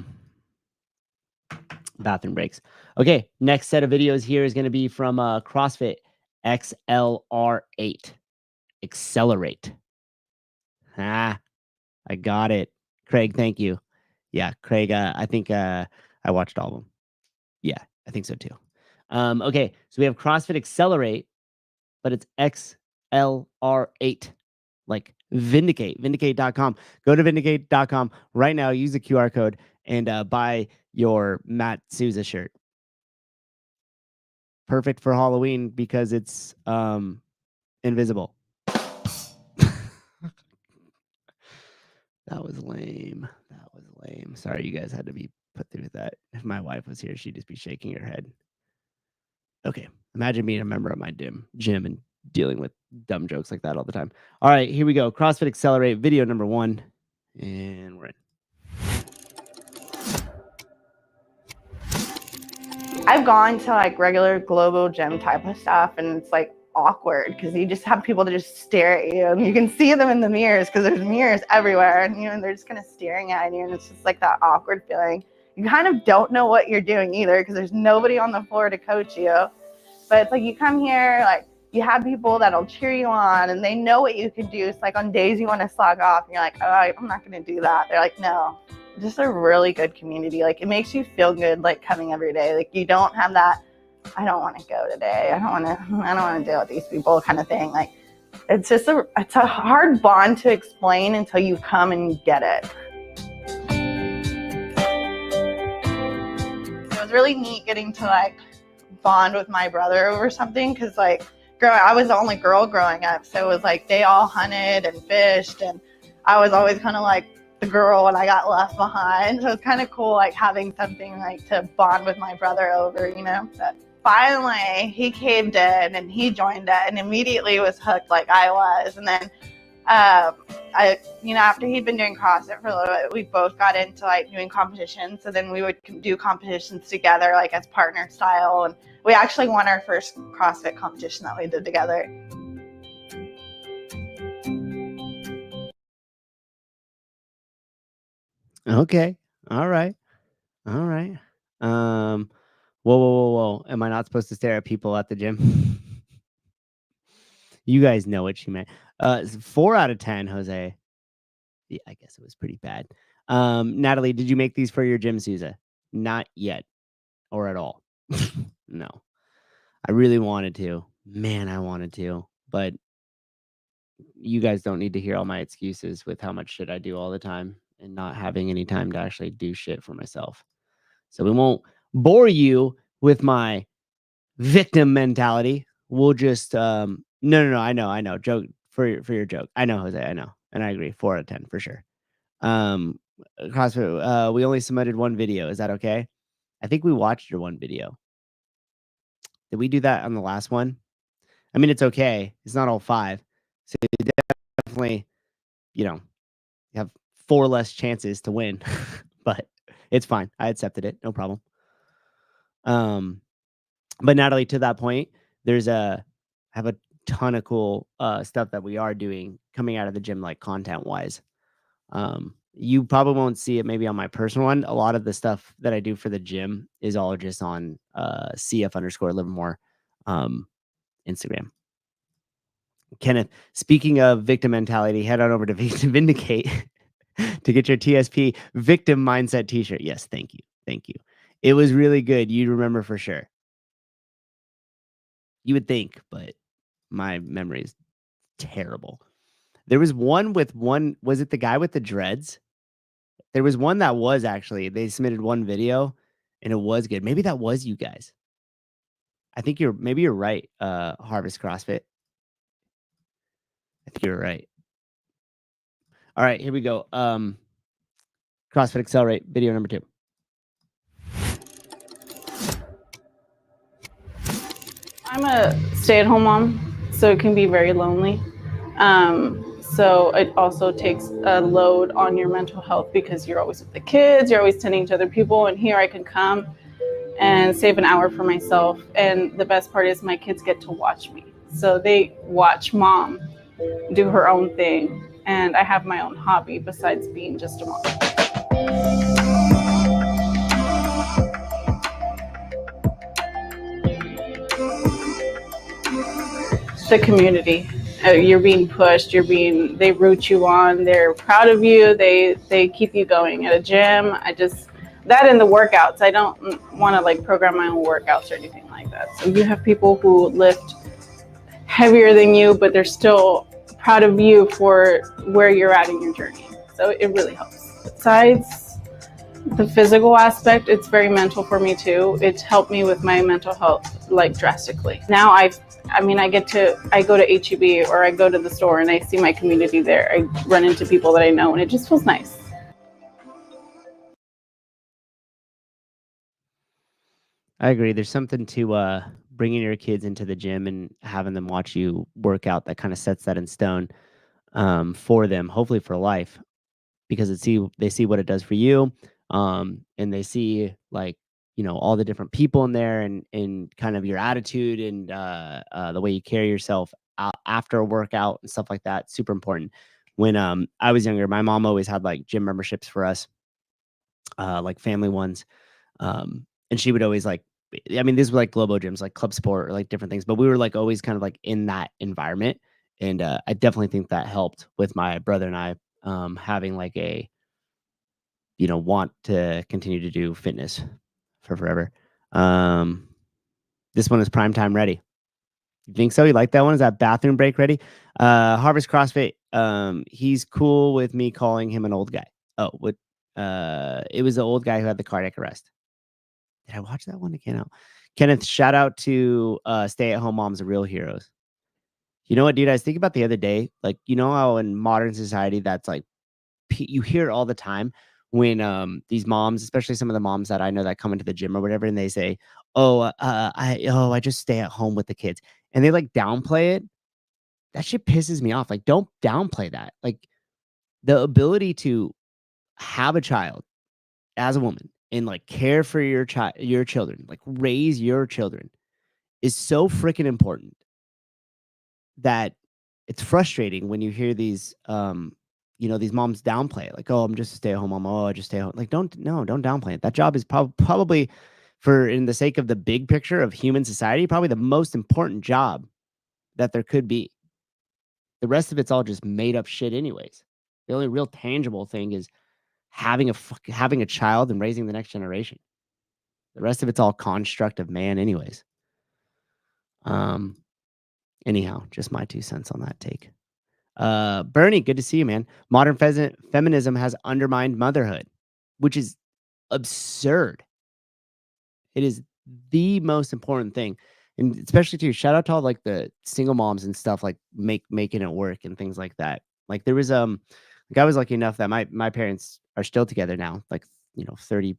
bathroom breaks. Okay, next set of videos here is going to be from CrossFit XLR8. Accelerate. I got it. Craig, thank you. Yeah, Craig, I think I watched all of them. Yeah, I think so too. Okay, so we have CrossFit Accelerate, but it's XLR8. Like Vindicate, vindicate.com. Go to vindicate.com right now. Use the QR code and buy your Matt Souza shirt. Perfect for Halloween because it's invisible. That was lame. That was lame. Sorry, you guys had to be put through that. If my wife was here, she'd just be shaking her head. Okay, imagine being a member of my gym and dealing with dumb jokes like that all the time. All right, here we go. CrossFit Accelerate video number 1, and we're in. I've gone to like regular global gym type of stuff, and it's like awkward because you just have people that just stare at you, and you can see them in the mirrors because there's mirrors everywhere, and they're just kind of staring at you, and it's just like that awkward feeling. You kind of don't know what you're doing either because there's nobody on the floor to coach you. But it's like you come here, like you have people that'll cheer you on, and they know what you can do. It's like on days you want to slog off, and you're like, oh, I'm not going to do that. They're like, no. Just a really good community. Like it makes you feel good, like coming every day. Like you don't have that, I don't want to go today. I don't want to deal with these people kind of thing. Like it's just it's a hard bond to explain until you come and you get it. It was really neat getting to like bond with my brother over something because like I was the only girl growing up, so it was like they all hunted and fished, and I was always kind of like the girl and I got left behind. So it's kind of cool like having something like to bond with my brother over, But finally he caved in and he joined it and immediately was hooked like I was. And then after he'd been doing CrossFit for a little bit, we both got into like doing competitions. So then we would do competitions together like as partner style, and we actually won our first CrossFit competition that we did together. Okay. All right. Whoa. Am I not supposed to stare at people at the gym? You guys know what she meant. 4 out of 10, Jose. Yeah, I guess it was pretty bad. Natalie, did you make these for your gym, Souza? Not yet. Or at all. No. I really wanted to. Man, I wanted to. But you guys don't need to hear all my excuses with how much shit I do all the time and not having any time to actually do shit for myself. So we won't bore you with my victim mentality. We'll just no, I know. Joke for your joke. I know, Jose, I know. And I agree. 4 out of 10 for sure. CrossFit, we only submitted one video. Is that okay? I think we watched your one video. Did we do that on the last one? I mean, it's okay. It's not all 5. So you definitely, you have 4 less chances to win, but it's fine. I accepted it. No problem. But Natalie, to that point, I have a ton of cool stuff that we are doing coming out of the gym, like content wise. You probably won't see it maybe on my personal one. A lot of the stuff that I do for the gym is all just on CF_Livermore Instagram. Kenneth, speaking of victim mentality, head on over to Vindicate to get your TSP victim mindset t-shirt. Yes, thank you. Thank you. It was really good. You remember for sure. You would think, but my memory is terrible. There was one was it the guy with the dreads? There was one that was actually, they submitted one video and it was good. Maybe that was you guys. I think maybe you're right, Harvest CrossFit. I think you're right. All right, here we go. CrossFit Accelerate, video number 2. I'm a stay-at-home mom, so it can be very lonely. So it also takes a load on your mental health because you're always with the kids, you're always tending to other people, and here I can come and save an hour for myself. And the best part is my kids get to watch me. So they watch mom do her own thing, and I have my own hobby besides being just a mom. The community. You're being pushed, they root you on, they're proud of you, they keep you going. At a gym, that and the workouts. I don't want to like program my own workouts or anything like that. So you have people who lift heavier than you, but they're still proud of you for where you're at in your journey. So it really helps. Besides the physical aspect, it's very mental for me too. It's helped me with my mental health like drastically. Now I go to HEB or I go to the store and I see my community there. I run into people that I know and it just feels nice. I agree. There's something to bringing your kids into the gym and having them watch you work out that kind of sets that in stone for them, hopefully for life, because they see what it does for you, and they see like all the different people in there and kind of your attitude and the way you carry yourself after a workout and stuff like that. Super important. When I was younger, my mom always had like gym memberships for us, like family ones, and she would always like, I mean, these were like Globo gyms, like Club Sport or like different things, but we were like always kind of like in that environment. And I definitely think that helped with my brother and I having like a, want to continue to do fitness for forever. This one is prime time ready. You think so? You like that one? Is that bathroom break ready? Harvest CrossFit. He's cool with me calling him an old guy. Oh, what? It was the old guy who had the cardiac arrest. Did I watch that one? I can't know. Kenneth, shout out to stay-at-home moms, the real heroes. You know what, dude? I was thinking about the other day, like, how in modern society, that's like, you hear it all the time when these moms, especially some of the moms that I know that come into the gym or whatever, and they say, I just stay at home with the kids. And they like downplay it. That shit pisses me off. Like, don't downplay that. Like, the ability to have a child as a woman and like care for your children, like raise your children, is so freaking important that it's frustrating when you hear these these moms downplay it. Like, oh, I'm just a stay-at-home mom. Oh, I just stay home. Like, don't downplay it. That job is probably for, in the sake of the big picture of human society, probably the most important job that there could be. The rest of it's all just made up shit anyways. The only real tangible thing is having a child and raising the next generation. The rest of it's all construct of man anyways. Anyhow, just my 2 cents on that take. Bernie, good to see you, man. Modern feminism has undermined motherhood, which is absurd. It is the most important thing. And especially too, shout out to all like the single moms and stuff, like making it work and things like that. Like there was like I was lucky enough that my parents are still together now, like 30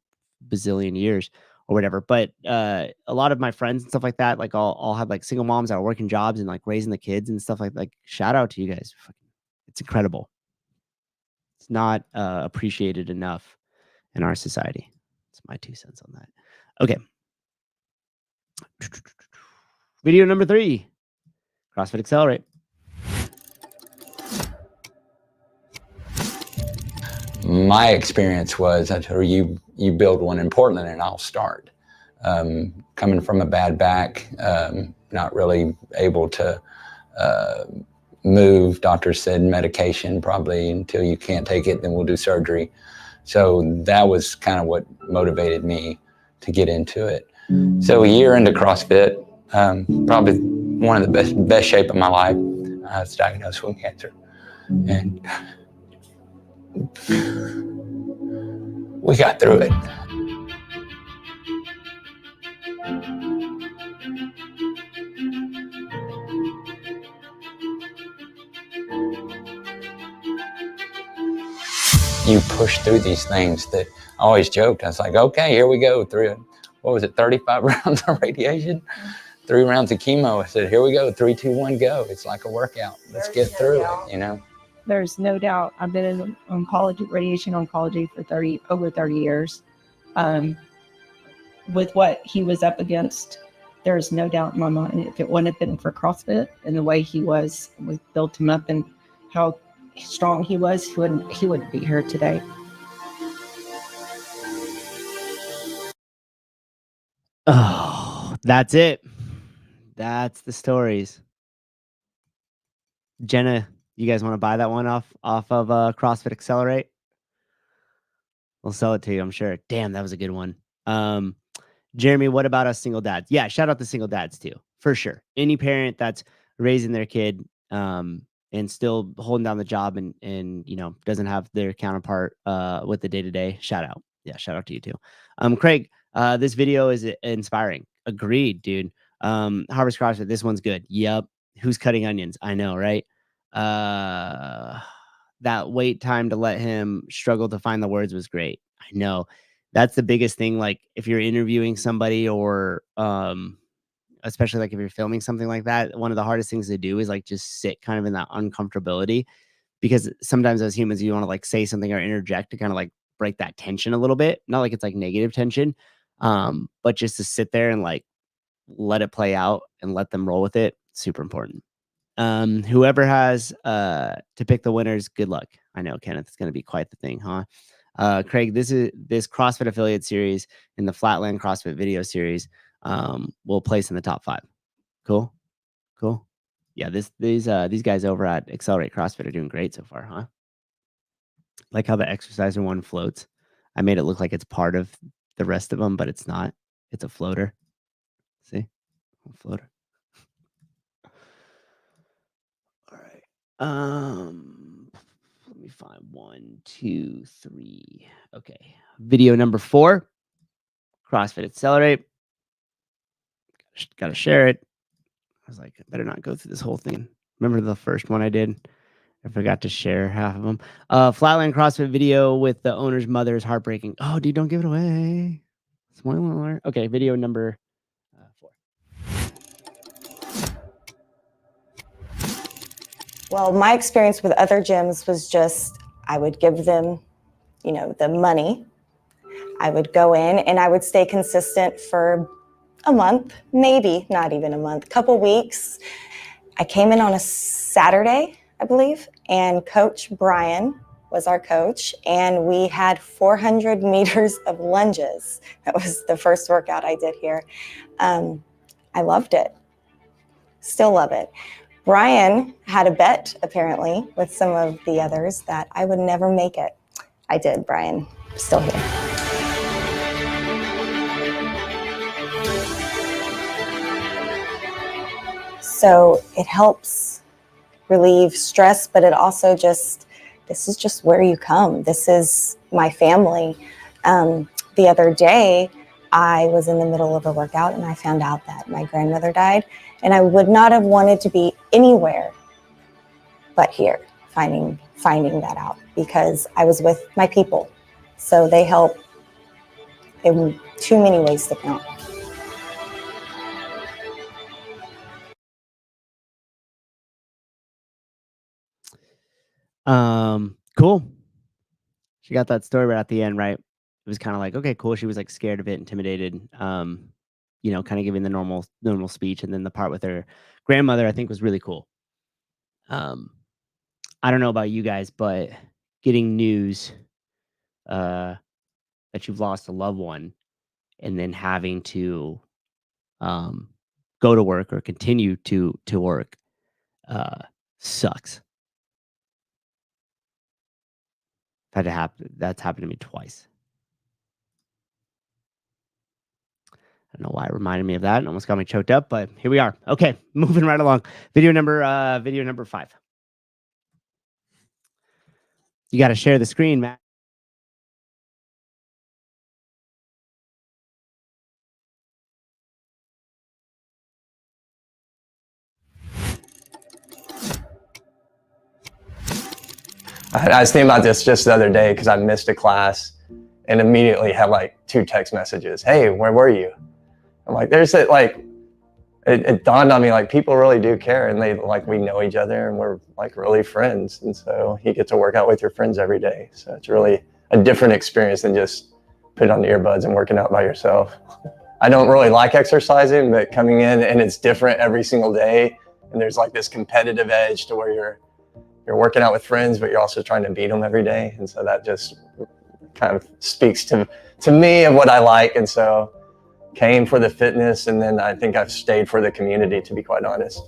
bazillion years or whatever. But a lot of my friends and stuff like that, like all had like single moms that are working jobs and like raising the kids and stuff like shout out to you guys. It's incredible. It's not appreciated enough in our society. It's my 2 cents on that. Okay. Video number 3, CrossFit Accelerate. My experience was, I told you build one in Portland and I'll start. Coming from a bad back, not really able to move. Doctors said medication probably until you can't take it, then we'll do surgery. So that was kind of what motivated me to get into it. So a year into CrossFit, probably one of the best shape of my life. I was diagnosed with cancer, and we got through it. You push through these things that I always joked. I was like, okay, here we go. 35 rounds of radiation, 3 rounds of chemo. I said, here we go, 3, 2, 1, go. It's like a workout. Let's get through it, There's no doubt. I've been in oncology, radiation oncology for over 30 years. With what he was up against, there's no doubt in my mind, if it wouldn't have been for CrossFit and the way he was, we built him up and how strong he was, he wouldn't be here today. Oh, that's it. That's the stories. Jenna, you guys want to buy that one off of CrossFit Accelerate? We'll sell it to you, I'm sure. Damn, that was a good one. Jeremy, what about us single dads? Yeah, shout out to single dads too, for sure. Any parent that's raising their kid and still holding down the job and doesn't have their counterpart with the day-to-day, shout out. Yeah, shout out to you too. Craig, this video is inspiring. Agreed, dude. Harvest CrossFit, this one's good. Yep. Who's cutting onions? I know, right? That wait time to let him struggle to find the words was great. I know. That's the biggest thing. Like if you're interviewing somebody or especially like if you're filming something like that, one of the hardest things to do is like just sit kind of in that uncomfortability, because sometimes as humans, you want to like say something or interject to kind of like break that tension a little bit. Not like it's like negative tension, but just to sit there and like let it play out and let them roll with it. Super important. Whoever has to pick the winners, good luck. I know, Kenneth, it's going to be quite the thing, huh? Craig, this CrossFit affiliate series in the Flatland CrossFit video series will place in the top 5. Cool. Yeah, these guys over at Accelerate CrossFit are doing great so far, huh? Like how the exerciser one floats. I made it look like it's part of the rest of them, but it's not. It's a floater. See? A floater. All right. Let me find 1, 2, 3. Okay. Video number 4. CrossFit Accelerate. Got to share it. I was like, I better not go through this whole thing. Remember the first one I did? I forgot to share half of them. Flatland CrossFit video with the owner's mother is heartbreaking. Oh, dude, don't give it away. Spoiler alert. Okay, video number 4. Well, my experience with other gyms was just, I would give them, the money. I would go in and I would stay consistent for a month, maybe not even a month, couple weeks. I came in on a Saturday, I believe, and Coach Brian was our coach, and we had 400 meters of lunges. That was the first workout I did here. I loved it. Still love it. Brian had a bet, apparently, with some of the others that I would never make it. I did, Brian. Still here. So it helps relieve stress, but it also just, this is just where you come. This is my family. The other day, I was in the middle of a workout and I found out that my grandmother died, and I would not have wanted to be anywhere but here, finding that out, because I was with my people. So they help in too many ways to count. Cool. She got that story right at the end, right? It was kind of like, okay, cool. She was like scared of it, intimidated, you know, kind of giving the normal speech. And then the part with her grandmother, I think, was really cool. I don't know about you guys, but getting news that you've lost a loved one and then having to go to work or continue to work sucks. That's happened to me twice. I don't know why it reminded me of that and almost got me choked up, but here we are. Okay, moving right along. Video number 5. You got to share the screen, Matt. I was thinking about this just the other day because I missed a class and immediately had like 2 text messages. Hey, where were you? I'm like, it dawned on me, like, people really do care, and we know each other and we're like really friends. And so you get to work out with your friends every day. So it's really a different experience than just putting on the earbuds and working out by yourself. I don't really like exercising, but coming in and it's different every single day. And there's like this competitive edge to where you're working out with friends, but you're also trying to beat them every day. And so that just kind of speaks to me of what I like. And so came for the fitness, and then I think I've stayed for the community, to be quite honest.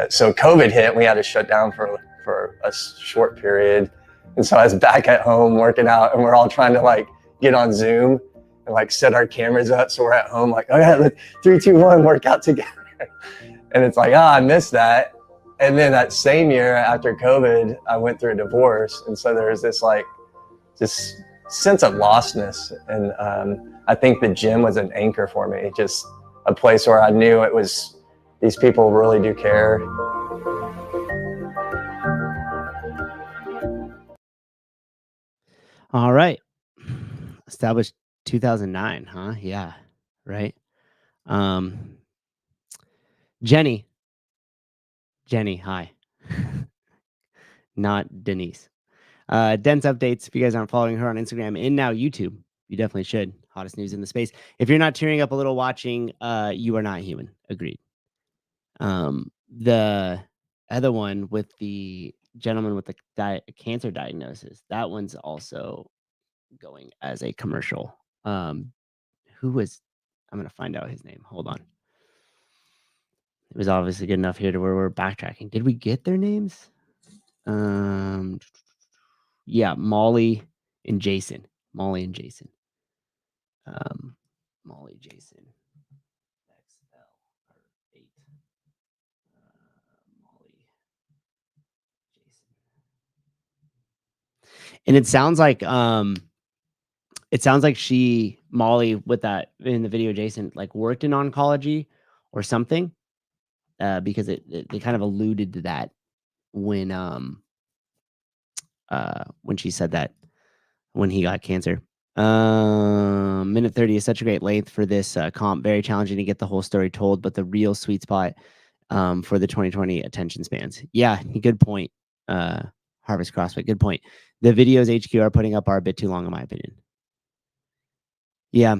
So COVID hit, we had to shut down for a short period. And so I was back at home working out, and we're all trying to like get on Zoom and like set our cameras up. So we're at home like, oh yeah, 3, 2, 1, work out together. And it's like, I missed that. And then that same year after COVID, I went through a divorce. And so there was this sense of lostness. And I think the gym was an anchor for me, just a place where I knew it was, these people really do care. All right. Established 2009, huh? Yeah. Right. Jenny, hi. Not Denise. Dense updates. If you guys aren't following her on Instagram and now YouTube, you definitely should. Hottest news in the space. If you're not tearing up a little watching, you are not human. Agreed. The other one with the gentleman with the cancer diagnosis, that one's also going as a commercial. Who was, I'm going to find out his name. Hold on. It was obviously good enough here to where we're backtracking. Did we get their names? Yeah, Molly and Jason. Molly, Jason. And it sounds like Molly with that in the video, Jason, like worked in oncology or something, because they kind of alluded to that when she said that when he got cancer. Minute 30 is such a great length for this comp. Very challenging to get the whole story told, but the real sweet spot for the 2020 attention spans. Yeah, good point. Harvest CrossFit, good point. The videos HQ are putting up are a bit too long, in my opinion. Yeah.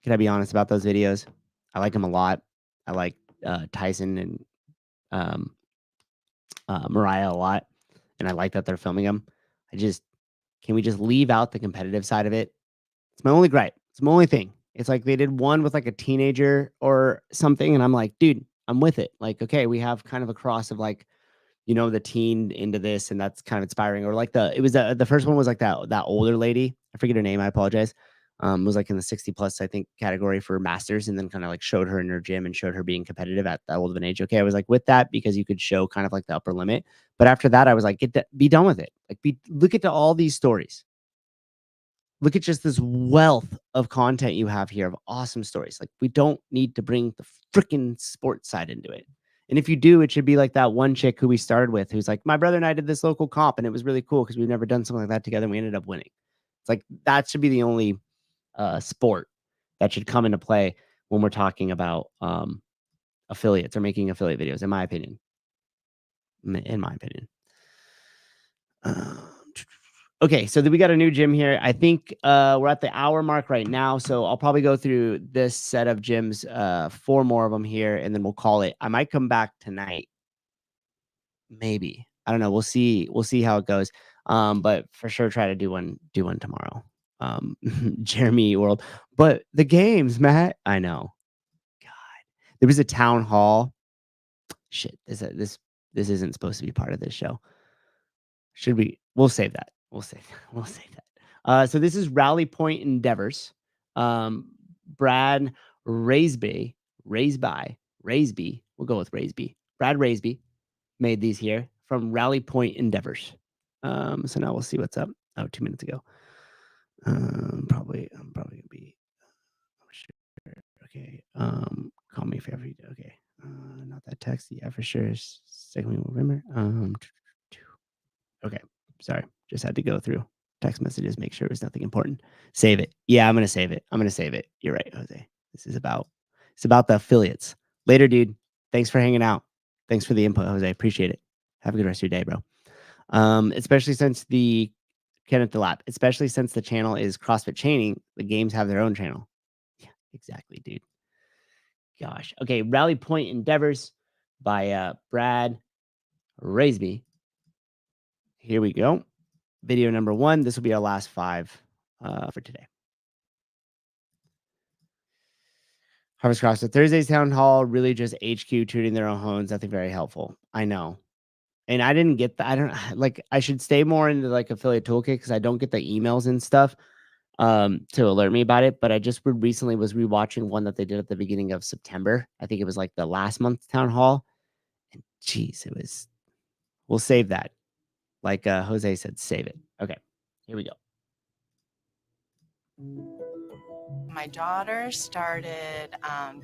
Can I be honest about those videos? I like them a lot. I like Tyson and Mariah a lot, and I like that they're filming them. Can we just leave out the competitive side of it? It's my only gripe. It's my only thing. It's like they did one with like a teenager or something, and I'm like, dude, I'm with it. Like, okay, we have kind of a cross of like you know, the teen into this, and that's kind of inspiring. Or like the first one was like that older lady. I forget her name. I apologize. Was like in the 60 plus, I think, category for masters, and then kind of like showed her in her gym and showed her being competitive at that old of an age. Okay, I was like with that because you could show kind of like the upper limit. But after that, I was like, be done with it. Like, look at all these stories. Look at just this wealth of content you have here of awesome stories. Like, we don't need to bring the freaking sports side into it. And if you do, it should be like that one chick who we started with, who's like, my brother and I did this local comp, and it was really cool because we've never done something like that together, and we ended up winning. It's like that should be the only sport that should come into play when we're talking about affiliates or making affiliate videos, in my opinion. Okay, so we got a new gym here. I think we're at the hour mark right now, so I'll probably go through this set of gyms, 4 more of them here, and then we'll call it. I might come back tonight, maybe. I don't know. We'll see how it goes. But for sure, try to do one tomorrow. Jeremy World, but the games, Matt. I know. God, there was a town hall. Shit, this isn't supposed to be part of this show. Should we? We'll save that. We'll save that. So this is Rally Point Endeavors. Brad Raisby. We'll go with Raisby. Brad Raisby made these here from Rally Point Endeavors. So now we'll see what's up. Oh, 2 minutes ago. I'm probably gonna be sure. Okay. Call me if you ever. Okay. Not that text. Yeah, for sure. Second week of November. Okay. Sorry. Just had to go through text messages, make sure it was nothing important. Save it. Yeah, I'm gonna save it. You're right, Jose. It's about the affiliates. Later, dude. Thanks for hanging out. Thanks for the input, Jose. Appreciate it. Have a good rest of your day, bro. Especially since Kenneth the Lap, especially since the channel is CrossFit Chaining, the games have their own channel. Yeah, exactly, dude. Gosh. Okay, Rally Point Endeavors by Brad Raisby. Here we go. Video number 1. This will be our last 5 for today. Harvest CrossFit Thursday's Town Hall, really just HQ tooting their own horns. Nothing very helpful. I know. And I didn't get that. I don't like, I should stay more into like affiliate toolkit because I don't get the emails and stuff to alert me about it. But I just recently was rewatching one that they did at the beginning of September. I think it was like the last month's town hall. And geez, we'll save that. Like Jose said, save it. Okay, here we go. My daughter started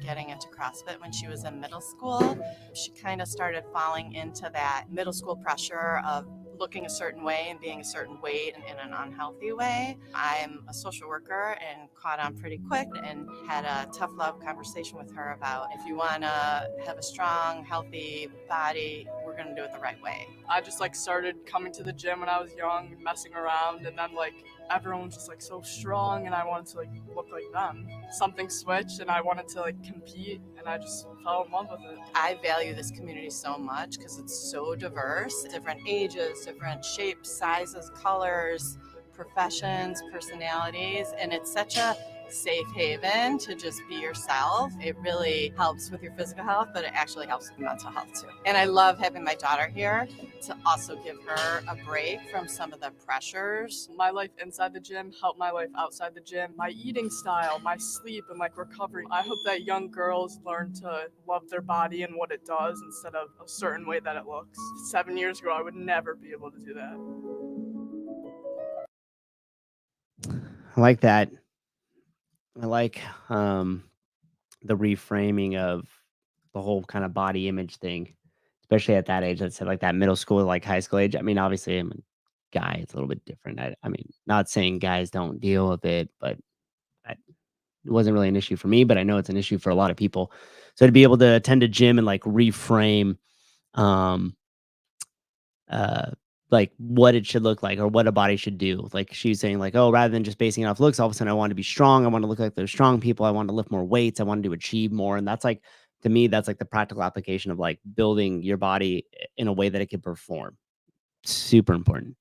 getting into CrossFit when she was in middle school. She kind of started falling into that middle school pressure of looking a certain way and being a certain weight in an unhealthy way. I'm a social worker and caught on pretty quick and had a tough love conversation with her about if you want to have a strong, healthy body, we're going to do it the right way. I just like started coming to the gym when I was young and messing around, and then like everyone's just like so strong and I wanted to like look like them. Something switched and I wanted to like compete, and I just fell in love with it. I value this community so much because it's so diverse, different ages, different shapes, sizes, colors, professions, personalities, and it's such a safe haven to just be yourself. It really helps with your physical health, but it actually helps with mental health too. And I love having my daughter here to also give her a break from some of the pressures. My life inside the gym helped my life outside the gym. My eating style, my sleep, and like recovery. I hope that young girls learn to love their body and what it does instead of a certain way that it looks. 7 years ago, I would never be able to do that. I like that. I like the reframing of the whole kind of body image thing, especially at that age. Let's say like that middle school, like high school age. I mean, obviously I'm a guy. It's a little bit different. I mean, not saying guys don't deal with it, but it wasn't really an issue for me, but I know it's an issue for a lot of people. So to be able to attend a gym and like reframe, like what it should look like or what a body should do. Like she's saying like, oh, rather than just basing it off looks, all of a sudden I want to be strong. I want to look like those strong people. I want to lift more weights. I want to achieve more. And that's like, to me, that's like the practical application of like building your body in a way that it can perform. Super important.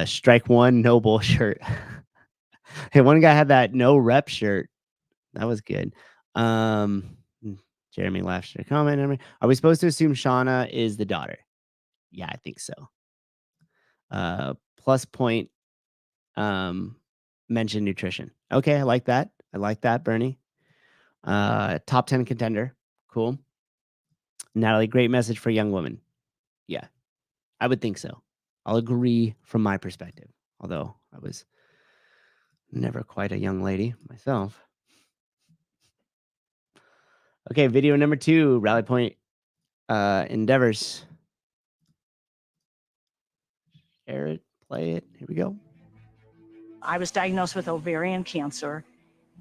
Strike one, no bull shirt. Hey, one guy had that no rep shirt. That was good. Jeremy left a comment. Are we supposed to assume Shauna is the daughter? Yeah, I think so. Plus point mention nutrition. Okay, I like that. I like that, Bernie. Top 10 contender. Cool. Natalie, great message for a young woman. Yeah, I would think so. I'll agree from my perspective, although I was never quite a young lady myself. Okay, video number 2, Rally Point endeavors. Share it, play it. Here we go. I was diagnosed with ovarian cancer,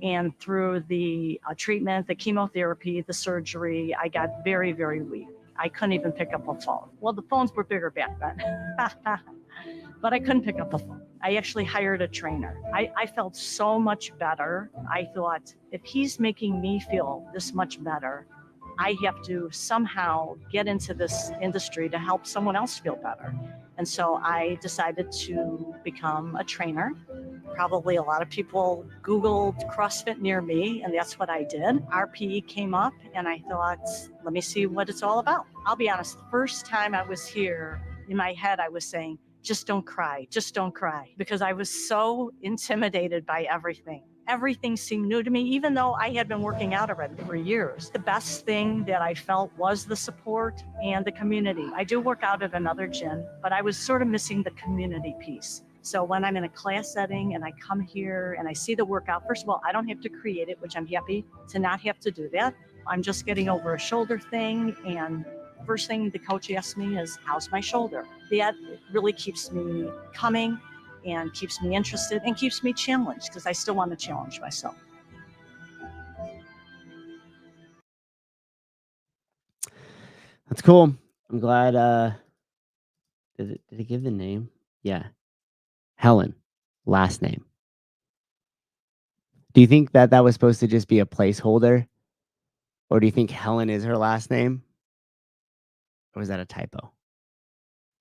and through the treatment, the chemotherapy, the surgery, I got very, very weak. I couldn't even pick up a phone. Well, the phones were bigger back then, but I couldn't pick up the phone. I actually hired a trainer. I felt so much better. I thought, if he's making me feel this much better, I have to somehow get into this industry to help someone else feel better. And so I decided to become a trainer. Probably a lot of people Googled CrossFit near me, and that's what I did. RPE came up, and I thought, let me see what it's all about. I'll be honest, the first time I was here, in my head, I was saying, just don't cry, just don't cry, because I was so intimidated by everything. Everything seemed new to me, even though I had been working out already for years. The best thing that I felt was the support and the community. I do work out at another gym, but I was sort of missing the community piece. So when I'm in a class setting and I come here and I see the workout, first of all, I don't have to create it, which I'm happy to not have to do that. I'm just getting over a shoulder thing, and first thing the coach asks me is, how's my shoulder? That really keeps me coming and keeps me interested and keeps me challenged, because I still want to challenge myself. That's cool. I'm glad. Did it give the name? Yeah. Helen, last name. Do you think that that was supposed to just be a placeholder? Or do you think Helen is her last name? Or was that a typo?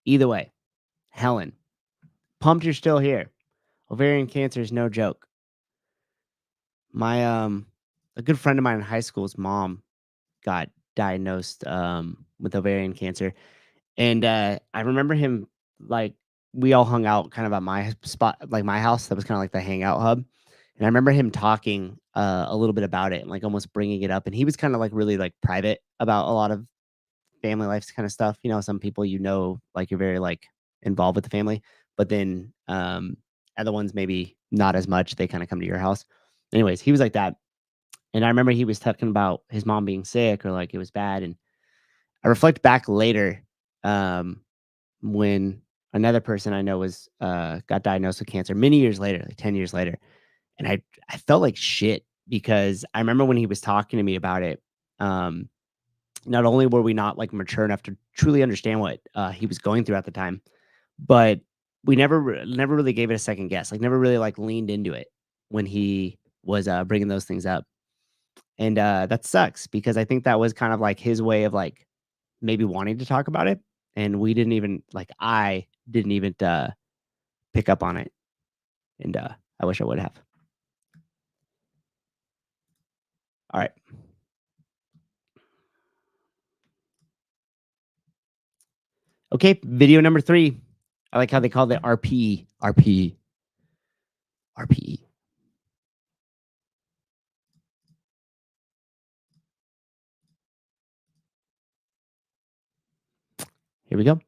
Either way, Helen, pumped you're still here. Ovarian cancer is no joke. My a good friend of mine in high school's mom got diagnosed with ovarian cancer. And I remember him, like, we all hung out kind of at my spot, like my house. That was kind of like the hangout hub. And I remember him talking a little bit about it and like almost bringing it up. And he was kind of like really like private about a lot of family life kind of stuff. You know, some people, you know, like you're very like involved with the family, but then other ones maybe not as much. They kind of come to your house. Anyways, he was like that. And I remember he was talking about his mom being sick or like it was bad. And I reflect back later when another person I know was got diagnosed with cancer many years later, like 10 years later. And I felt like shit because I remember when he was talking to me about it, not only were we not like mature enough to truly understand what he was going through at the time, but we never really gave it a second guess, like never really like leaned into it when he was bringing those things up. And that sucks because I think that was kind of like his way of like maybe wanting to talk about it. And we didn't even like, I didn't even pick up on it. And I wish I would have. All right. Okay, video number 3. I like how they call it RPE. RPE. RPE. Here we go.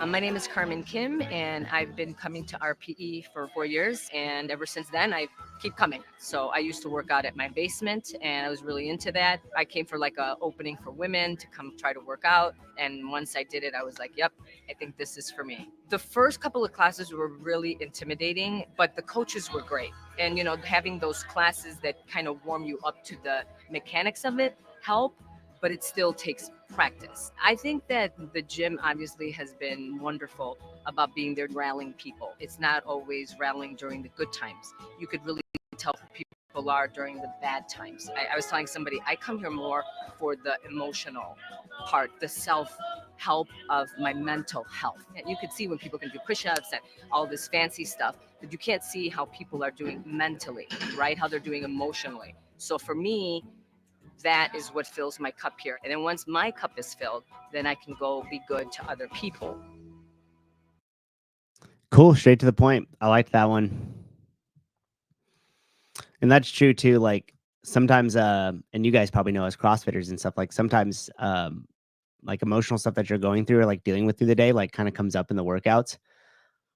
My name is Carmen Kim, and I've been coming to RPE for 4 years. And ever since then, I keep coming. So I used to work out at my basement, and I was really into that. I came for like a opening for women to come try to work out. And once I did it, I was like, yep, I think this is for me. The first couple of classes were really intimidating, but the coaches were great. And, you know, having those classes that kind of warm you up to the mechanics of it help, but it still takes practice. I think that the gym obviously has been wonderful about being there rallying people. It's not always rallying during the good times. You could really tell who people are during the bad times. I was telling somebody, I come here more for the emotional part, the self-help of my mental health. And you could see when people can do push-ups and all this fancy stuff, but you can't see how people are doing mentally, right? How they're doing emotionally. So for me, that is what fills my cup here. And then once my cup is filled, then I can go be good to other people. Cool. Straight to the point. I liked that one. And that's true too. Like sometimes, and you guys probably know as CrossFitters and stuff, like sometimes, like emotional stuff that you're going through or like dealing with through the day, like kind of comes up in the workouts.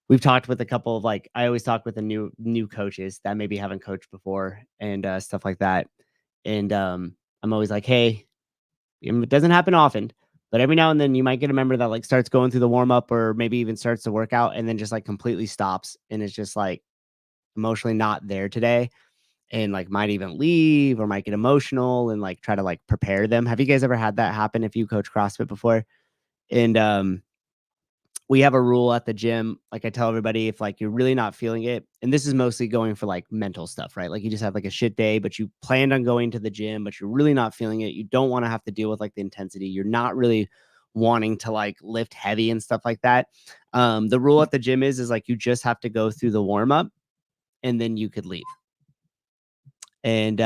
We've talked with a couple of like, I always talk with the new coaches that maybe haven't coached before and stuff like that. And I'm always like, hey, it doesn't happen often, but every now and then you might get a member that like starts going through the warm up or maybe even starts the workout and then just like completely stops and is just like emotionally not there today and like might even leave or might get emotional and like try to like prepare them. Have you guys ever had that happen if you coach CrossFit before? And we have a rule at the gym. Like I tell everybody, if like you're really not feeling it, and this is mostly going for like mental stuff, right? Like you just have like a shit day, but you planned on going to the gym, but you're really not feeling it. You don't want to have to deal with like the intensity. You're not really wanting to like lift heavy and stuff like that. The rule at the gym is like you just have to go through the warm up and then you could leave. And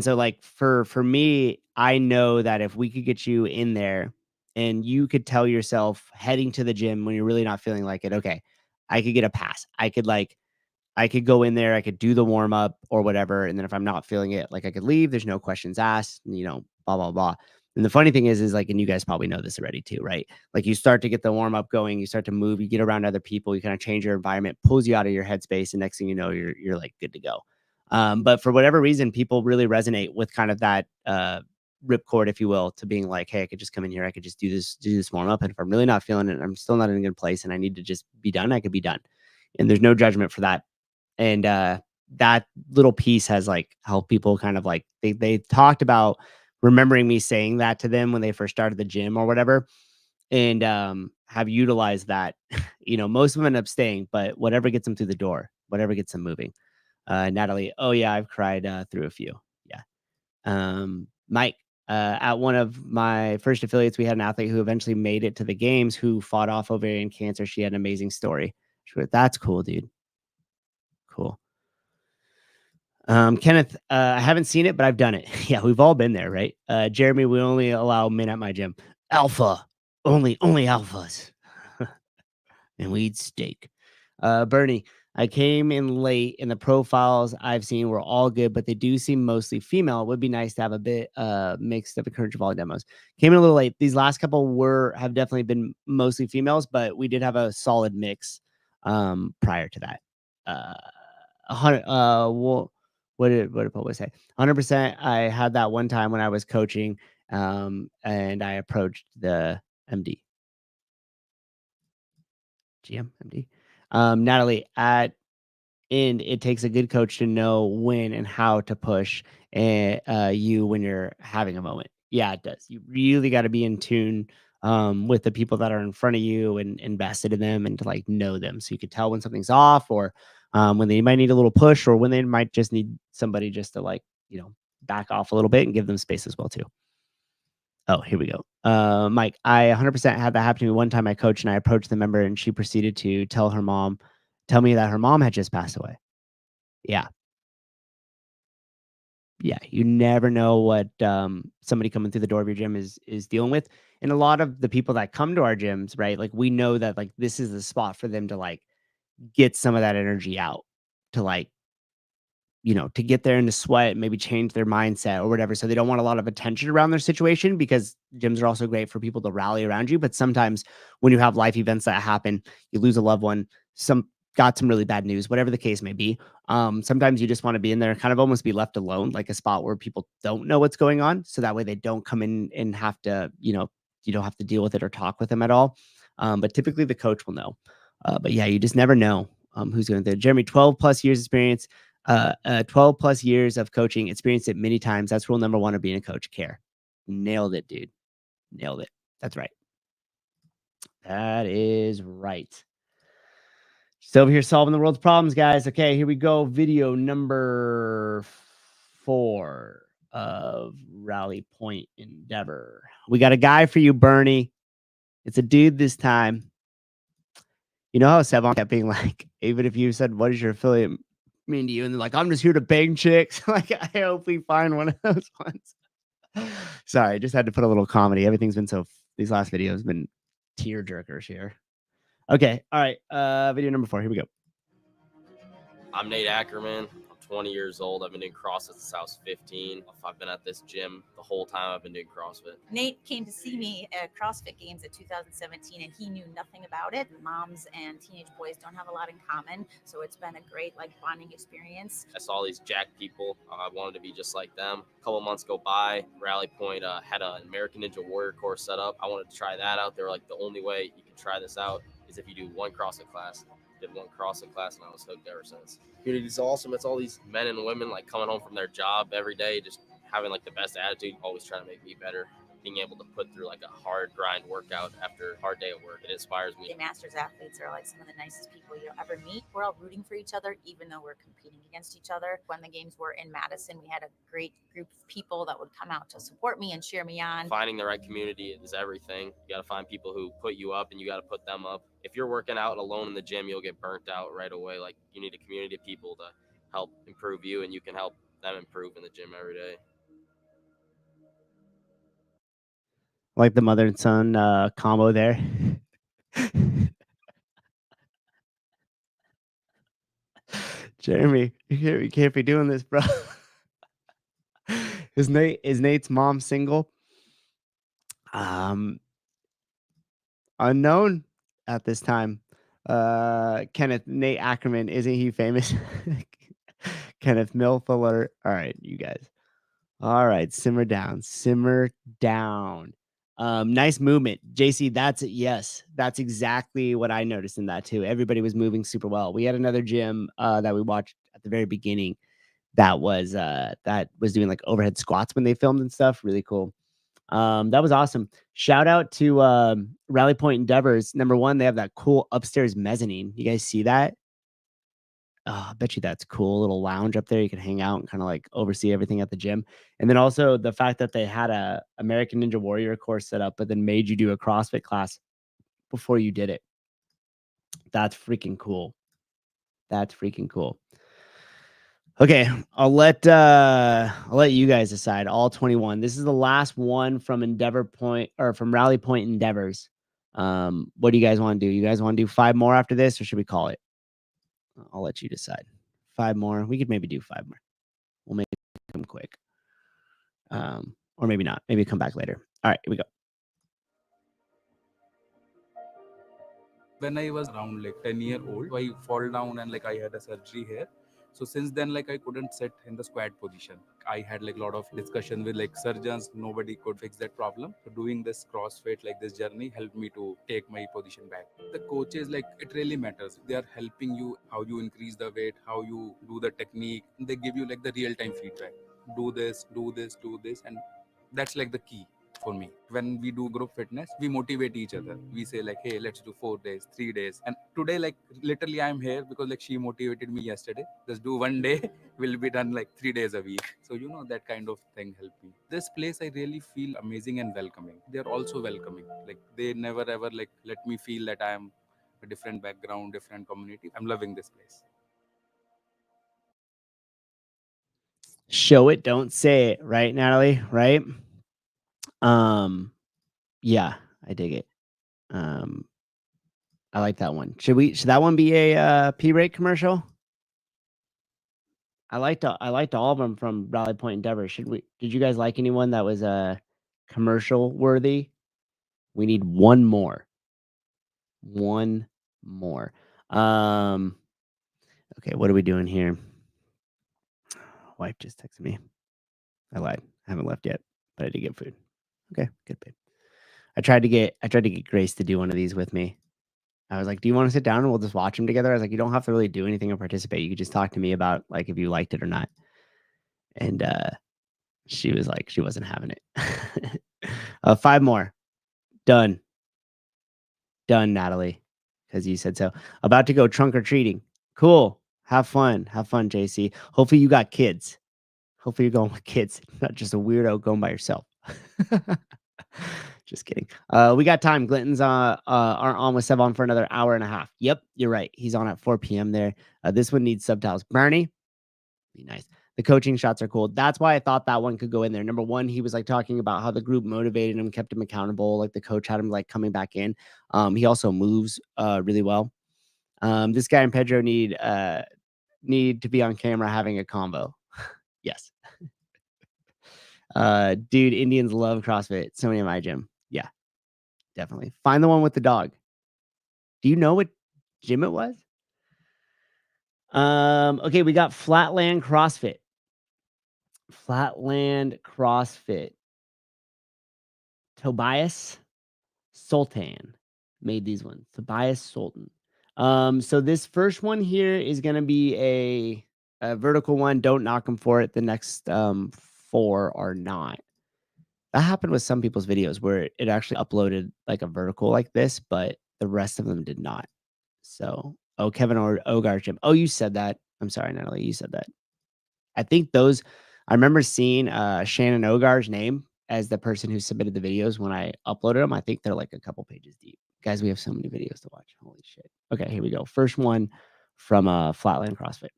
so like for me, I know that if we could get you in there and you could tell yourself heading to the gym when you're really not feeling like it, okay, I could get a pass. I could go in there, I could do the warm up or whatever. And then if I'm not feeling it, like I could leave. There's no questions asked, blah, blah, blah. And the funny thing is like, and you guys probably know this already too, right? Like you start to get the warm up going, you start to move, you get around other people, you kind of change your environment, pulls you out of your headspace. And next thing you know, you're like good to go. But for whatever reason, people really resonate with kind of that ripcord, if you will, to being like, hey, I could just come in here, I could just do this warm up. And if I'm really not feeling it, I'm still not in a good place and I need to just be done, I could be done. And there's no judgment for that. And that little piece has like helped people kind of like they talked about remembering me saying that to them when they first started the gym or whatever, and have utilized that. Most of them end up staying, but whatever gets them through the door, whatever gets them moving. Natalie, oh yeah, I've cried through a few. Yeah. Mike, at one of my first affiliates, we had an athlete who eventually made it to the games who fought off ovarian cancer. She had an amazing story. That's cool, dude. Cool. Kenneth, I haven't seen it, but I've done it. Yeah, we've all been there, right? Jeremy, we only allow men at my gym. Alpha. Only alphas. And we eat steak. Bernie, I came in late and the profiles I've seen were all good, but they do seem mostly female. It would be nice to have a bit mixed of the current volley demos. Came in a little late. These last couple have definitely been mostly females, but we did have a solid mix prior to that. 100 what did Pope say? 100%. I had that one time when I was coaching and I approached the MD. GM, MD. Natalie, at end, it takes a good coach to know when and how to push you when you're having a moment. Yeah, it does. You really got to be in tune with the people that are in front of you and invested in them and to like know them. So you could tell when something's off or when they might need a little push or when they might just need somebody just to like, back off a little bit and give them space as well too. Oh, here we go. Mike, I 100% had that happen to me one time. I coached and I approached the member and she proceeded to tell me that her mom had just passed away. Yeah. Yeah. You never know what somebody coming through the door of your gym is dealing with. And a lot of the people that come to our gyms, right? Like we know that like this is the spot for them to like get some of that energy out to like, to get there and to sweat, maybe change their mindset or whatever. So they don't want a lot of attention around their situation because gyms are also great for people to rally around you. But sometimes when you have life events that happen, you lose a loved one, got some really bad news, whatever the case may be. Sometimes you just want to be in there and kind of almost be left alone, like a spot where people don't know what's going on. So that way they don't come in and have to, you don't have to deal with it or talk with them at all. But typically the coach will know. But yeah, you just never know who's going to. Jeremy, 12 plus years experience. 12 plus years of coaching, experienced it many times. That's rule number one of being a coach. Care. Nailed it, dude. Nailed it. That's right. That is right. So over here solving the world's problems, guys. Okay, here we go. Video number 4 of Rally Point Endeavor. We got a guy for you, Bernie. It's a dude this time. You know how Sevon kept being like, even if you said, what is your affiliate mean to you, and they're like, I'm just here to bang chicks. Like, I hope we find one of those ones. Sorry, I just had to put a little comedy. Everything's been these last videos have been tear jerkers here. Okay, all right. Video number 4. Here we go. I'm Nate Ackerman. I'm 20 years old. I've been doing CrossFit since I was 15. I've been at this gym the whole time I've been doing CrossFit. Nate came to see me at CrossFit Games at 2017, and he knew nothing about it. Moms and teenage boys don't have a lot in common, so it's been a great bonding experience. I saw these jacked people. I wanted to be just like them. A couple months go by. Rally Point had an American Ninja Warrior course set up. I wanted to try that out. They were like, the only way you can try this out is if you do one CrossFit class. Did one CrossFit class, and I was hooked ever since. Community's awesome. It's all these men and women coming home from their job every day, just having the best attitude, always trying to make me better. Being able to put through a hard grind workout after a hard day of work, it inspires me. The Masters athletes are some of the nicest people you'll ever meet. We're all rooting for each other, even though we're competing against each other. When the games were in Madison, we had a great group of people that would come out to support me and cheer me on. Finding the right community is everything. You got to find people who put you up, and you got to put them up. If you're working out alone in the gym, you'll get burnt out right away. You need a community of people to help improve you, and you can help them improve in the gym every day. Like the mother and son combo there. Jeremy, you can't be doing this, bro. Is Nate's mom single? Unknown at this time. Kenneth, Nate Ackerman, isn't he famous? Kenneth, MILF alert. All right, you guys. All right, simmer down. Simmer down. Nice movement. JC, yes. That's exactly what I noticed in that too. Everybody was moving super well. We had another gym that we watched at the very beginning that was doing overhead squats when they filmed and stuff. Really cool. That was awesome. Shout out to Rally Point Endeavors. Number 1, they have that cool upstairs mezzanine. You guys see that? Oh, I bet you that's cool. A little lounge up there. You can hang out and kind of oversee everything at the gym. And then also the fact that they had a American Ninja Warrior course set up, but then made you do a CrossFit class before you did it. That's freaking cool. That's freaking cool. Okay, I'll let you guys decide. All 21. This is the last one from Endeavor Point or from Rally Point Endeavors. What do you guys want to do? You guys want to do 5 more after this, or should we call it? I'll let you decide. 5 more. We could maybe do 5 more. We'll make them quick. Or maybe not. Maybe come back later. All right, here we go. When I was around 10-year-old, I fall down and I had a surgery here. So since then, I couldn't sit in the squat position. I had a lot of discussion with surgeons. Nobody could fix that problem. So doing this CrossFit, this journey helped me to take my position back. The coaches, it really matters. They are helping you how you increase the weight, how you do the technique. They give you the real-time feedback. Do this, do this, do this. And that's the key for me. When we do group fitness, we motivate each other. We say hey, let's do 4 days, 3 days. And today, literally I'm here because she motivated me yesterday. Just do 1 day, we'll be done 3 days a week. So, that kind of thing helped me. This place, I really feel amazing and welcoming. They're also welcoming. They never ever let me feel that I am a different background, different community. I'm loving this place. Show it, don't say it, right, Natalie? Right? Yeah, I dig it. I like that one. Should that one be a P-rate commercial? I liked all of them from Rally Point Endeavor. Did you guys like anyone that was commercial worthy? We need one more. One more. Okay, what are we doing here? Wife just texted me. I lied. I haven't left yet, but I did get food. Okay, good, babe. I tried to get Grace to do one of these with me. I was like, do you want to sit down and we'll just watch them together? I was like, you don't have to really do anything or participate. You could just talk to me about if you liked it or not. And she was like, she wasn't having it. 5 more. Done, Natalie, because you said so. About to go trunk or treating. Cool. Have fun, JC. Hopefully you got kids. Hopefully you're going with kids, not just a weirdo going by yourself. Just kidding. We got time. Glinton's aren't on with Sevon for another hour and a half. Yep, you're right. He's on at 4 p.m. there. This one needs subtitles. Bernie, be nice. The coaching shots are cool. That's why I thought that one could go in there. Number one, he was like talking about how the group motivated him, kept him accountable. Like the coach had him like coming back in. He also moves really well. This guy and Pedro need to be on camera having a convo. Yes. Dude, Indians love CrossFit. So many in my gym. Yeah, definitely. Find the one with the dog. Do you know what gym it was? Okay, we got Flatland CrossFit. Flatland CrossFit. Tobias Sultan made these ones. Tobias Sultan. So this first one here is going to be a vertical one. Don't knock them for it. The next 4 are not. That happened with some people's videos where it actually uploaded like a vertical like this, but the rest of them did not. So, Kevin Ogar's gym. Oh, you said that. I'm sorry, Natalie. You said that. I think those, I remember seeing Shannon Ogar's name as the person who submitted the videos when I uploaded them. I think they're like a couple pages deep. Guys, we have so many videos to watch. Holy shit. Okay, here we go. First one from Flatland CrossFit.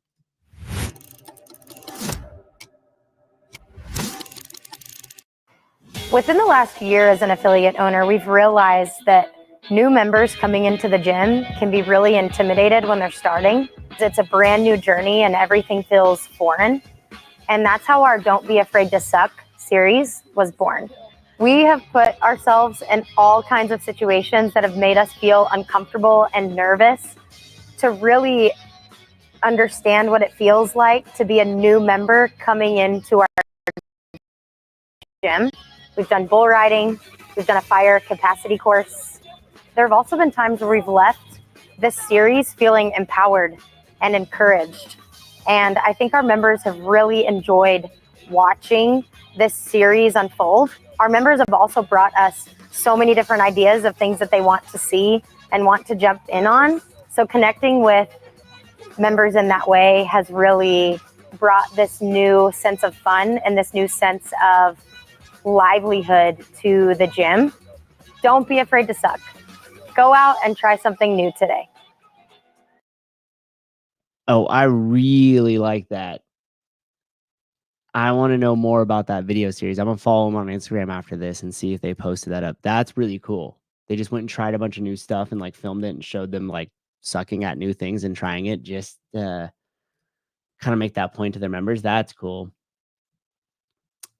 Within the last year as an affiliate owner, we've realized that new members coming into the gym can be really intimidated when they're starting. It's a brand new journey and everything feels foreign. And that's how our Don't Be Afraid to Suck series was born. We have put ourselves in all kinds of situations that have made us feel uncomfortable and nervous to really understand what it feels like to be a new member coming into our gym. We've done bull riding, we've done a fire capacity course. There have also been times where we've left this series feeling empowered and encouraged. And I think our members have really enjoyed watching this series unfold. Our members have also brought us so many different ideas of things that they want to see and want to jump in on. So connecting with members in that way has really brought this new sense of fun and this new sense of livelihood to the gym. Don't be afraid to suck. Go out and try something new today. Oh, I really like that. I want to know more about that video series. I'm going to follow them on Instagram after this and see if they posted that up. That's really cool. They just went and tried a bunch of new stuff and like filmed it and showed them like sucking at new things and trying it just to kind of make that point to their members. That's cool.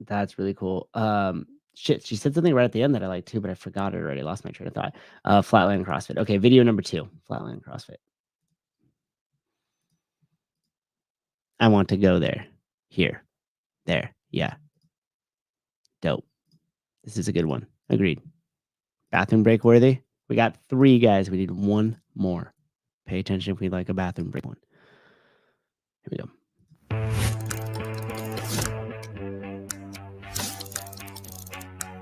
That's really cool. Shit, she said something right at the end that I like too, but I forgot it already. Lost my train of thought. Flatland CrossFit. Okay, video number 2. Flatland CrossFit. I want to go there. Here. There. Yeah. Dope. This is a good one. Agreed. Bathroom break worthy. We got 3 guys. We need 1 more. Pay attention if we like a bathroom break one. Here we go.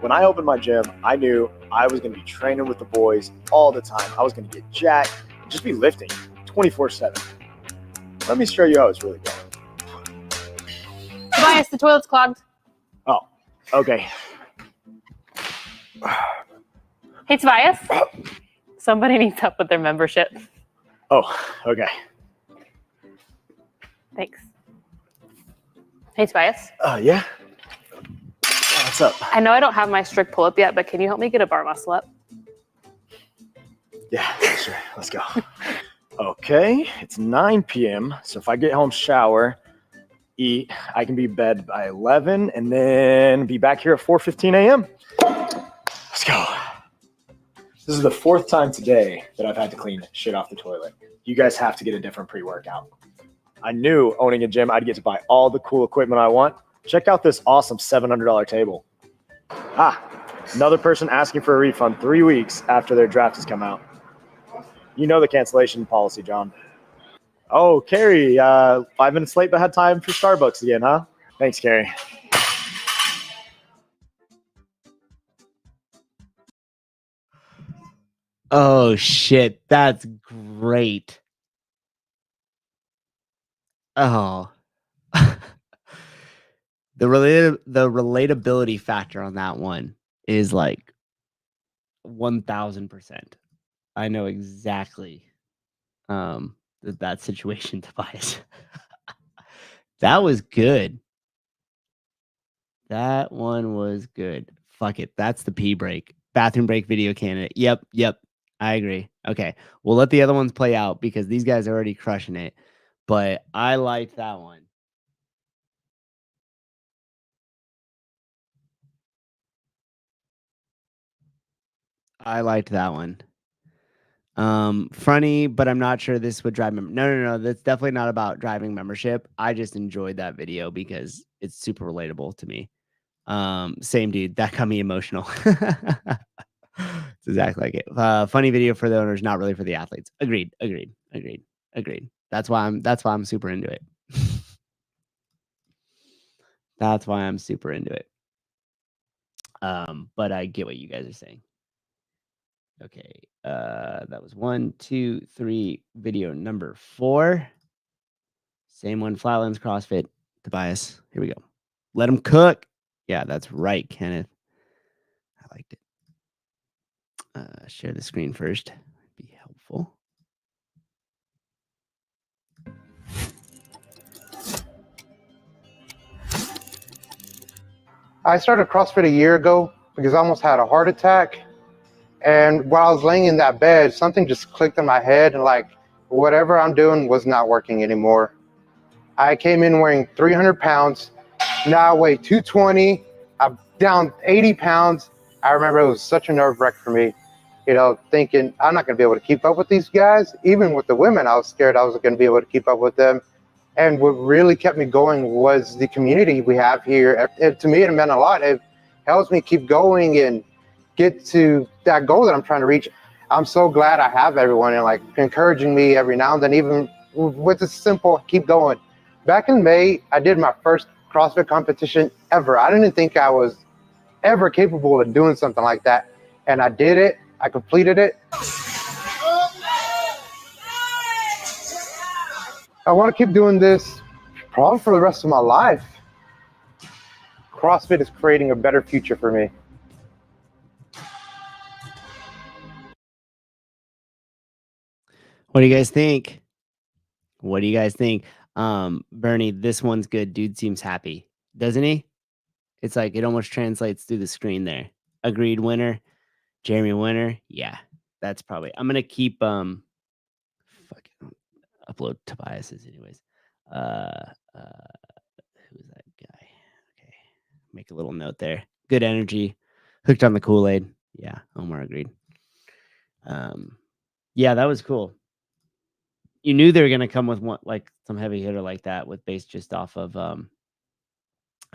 When I opened my gym, I knew I was going to be training with the boys all the time. I was going to get jacked and just be lifting 24/7. Let me show you how it's really going. Tobias, the toilet's clogged. Oh, okay. Hey, Tobias. Somebody needs help with their membership. Oh, okay. Thanks. Hey, Tobias. Yeah. What's up? I know I don't have my strict pull-up yet, but can you help me get a bar muscle up? Yeah, sure. Let's go. Okay, it's 9 p.m. So if I get home, shower, eat, I can be in bed by 11 and then be back here at 4:15 a.m. Let's go. This is the 4th time today that I've had to clean shit off the toilet. You guys have to get a different pre-workout. I knew owning a gym, I'd get to buy all the cool equipment I want. Check out this awesome $700 table. Another person asking for a refund 3 weeks after their draft has come out. You know the cancellation policy, John. Oh, Carrie, 5 minutes late, but had time for Starbucks again, huh? Thanks, Carrie. Oh shit, that's great. Oh. The relatability factor on that one is like 1000%. I know exactly that situation, Tobias. That was good. That one was good. Fuck it. That's the pee break. Bathroom break video candidate. Yep. I agree. Okay. We'll let the other ones play out because these guys are already crushing it. But I liked that one. I liked that one. Funny, but I'm not sure this would drive No. That's definitely not about driving membership. I just enjoyed that video because it's super relatable to me. Same dude. That got me emotional. It's exactly like it. Funny video for the owners, not really for the athletes. Agreed. That's why I'm super into it. That's why I'm super into it. But I get what you guys are saying. Okay. That was 1, 2, 3. Video number 4. Same one. Flatland CrossFit. Tobias. Here we go. Let them cook. Yeah, that's right, Kenneth. I liked it. Share the screen first. Be helpful. I started CrossFit a year ago because I almost had a heart attack. And while I was laying in that bed, something just clicked in my head and like whatever I'm doing was not working anymore. I came in weighing 300 pounds. Now I weigh 220. I'm down 80 pounds. I remember it was such a nerve wreck for me, you know, thinking I'm not going to be able to keep up with these guys. Even with the women, I was scared I wasn't going to be able to keep up with them. And what really kept me going was the community we have here. To me, it meant a lot. It helps me keep going and get to that goal that I'm trying to reach. I'm so glad I have everyone and like encouraging me every now and then, even with the simple keep going. Back in May, I did my first CrossFit competition ever. I didn't think I was ever capable of doing something like that. And I did it. I completed it. I want to keep doing this probably for the rest of my life. CrossFit is creating a better future for me. What do you guys think? Bernie, this one's good. Dude seems happy, doesn't he? It's like it almost translates through the screen there. Agreed winner. Jeremy winner. Yeah, that's probably. I'm gonna keep fucking upload Tobias's anyways. Who's that guy? Okay. Make a little note there. Good energy. Hooked on the Kool-Aid. Yeah, Omar agreed. Yeah, that was cool. You knew they were gonna come with one like some heavy hitter like that with base just off of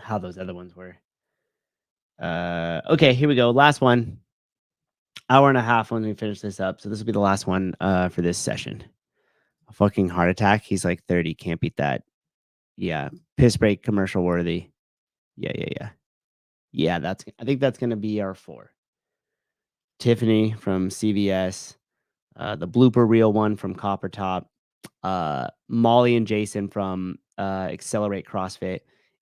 how those other ones were. Okay, here we go. Last one. Hour and a half when we finish this up. So this will be the last one for this session. A fucking heart attack. He's like 30. Can't beat that. Yeah. Piss break commercial worthy. Yeah. Yeah, I think that's gonna be our 4. Tiffany from CVS, the blooper reel one from Copper Top, Molly and Jason from Accelerate CrossFit,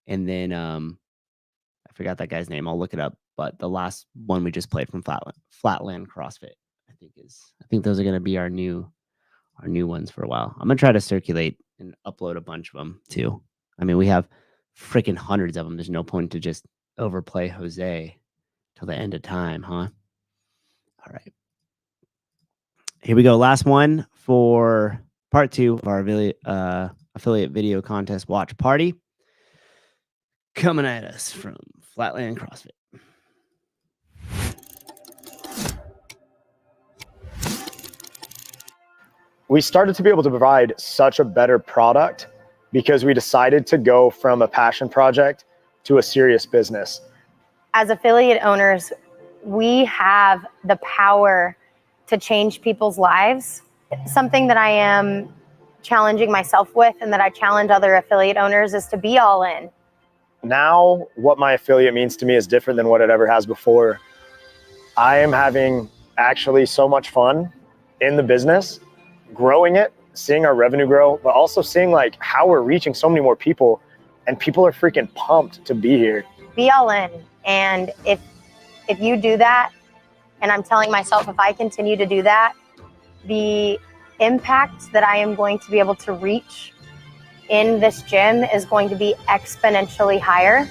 and then I forgot that guy's name. I'll look it up. But the last one we just played from Flatland CrossFit, I think those are gonna be our new ones for a while. I'm gonna try to circulate and upload a bunch of them too. I mean, we have freaking hundreds of them. There's no point to just overplay Jose till the end of time, huh? All right. Here we go. Last one for part 2 of our affiliate video contest watch party. Coming at us from Flatland CrossFit. We started to be able to provide such a better product because we decided to go from a passion project to a serious business. As affiliate owners, we have the power to change people's lives. Something that I am challenging myself with and that I challenge other affiliate owners is to be all in. Now, what my affiliate means to me is different than what it ever has before. I am having actually so much fun in the business, growing it, seeing our revenue grow, but also seeing like how we're reaching so many more people, and people are freaking pumped to be here. Be all in. And if you do that, and I'm telling myself if I continue to do that, the impact that I am going to be able to reach in this gym is going to be exponentially higher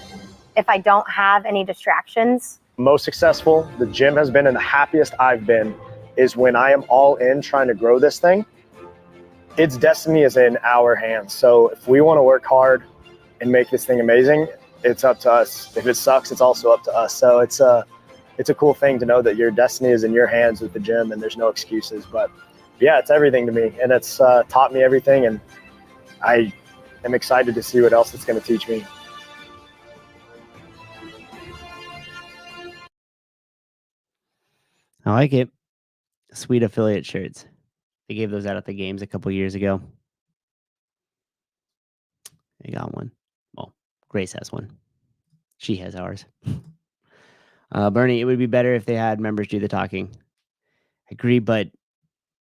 if I don't have any distractions. Most successful the gym has been and the happiest I've been is when I am all in trying to grow this thing. Its destiny is in our hands. So if we want to work hard and make this thing amazing, it's up to us. If it sucks, it's also up to us. So it's a cool thing to know that your destiny is in your hands with the gym and there's no excuses. But yeah, it's everything to me, and it's taught me everything, and I am excited to see what else it's going to teach me. I like it. Sweet affiliate shirts. They gave those out at the games a couple years ago. I got one. Well, Grace has one. She has ours. Bernie, it would be better if they had members do the talking. I agree, but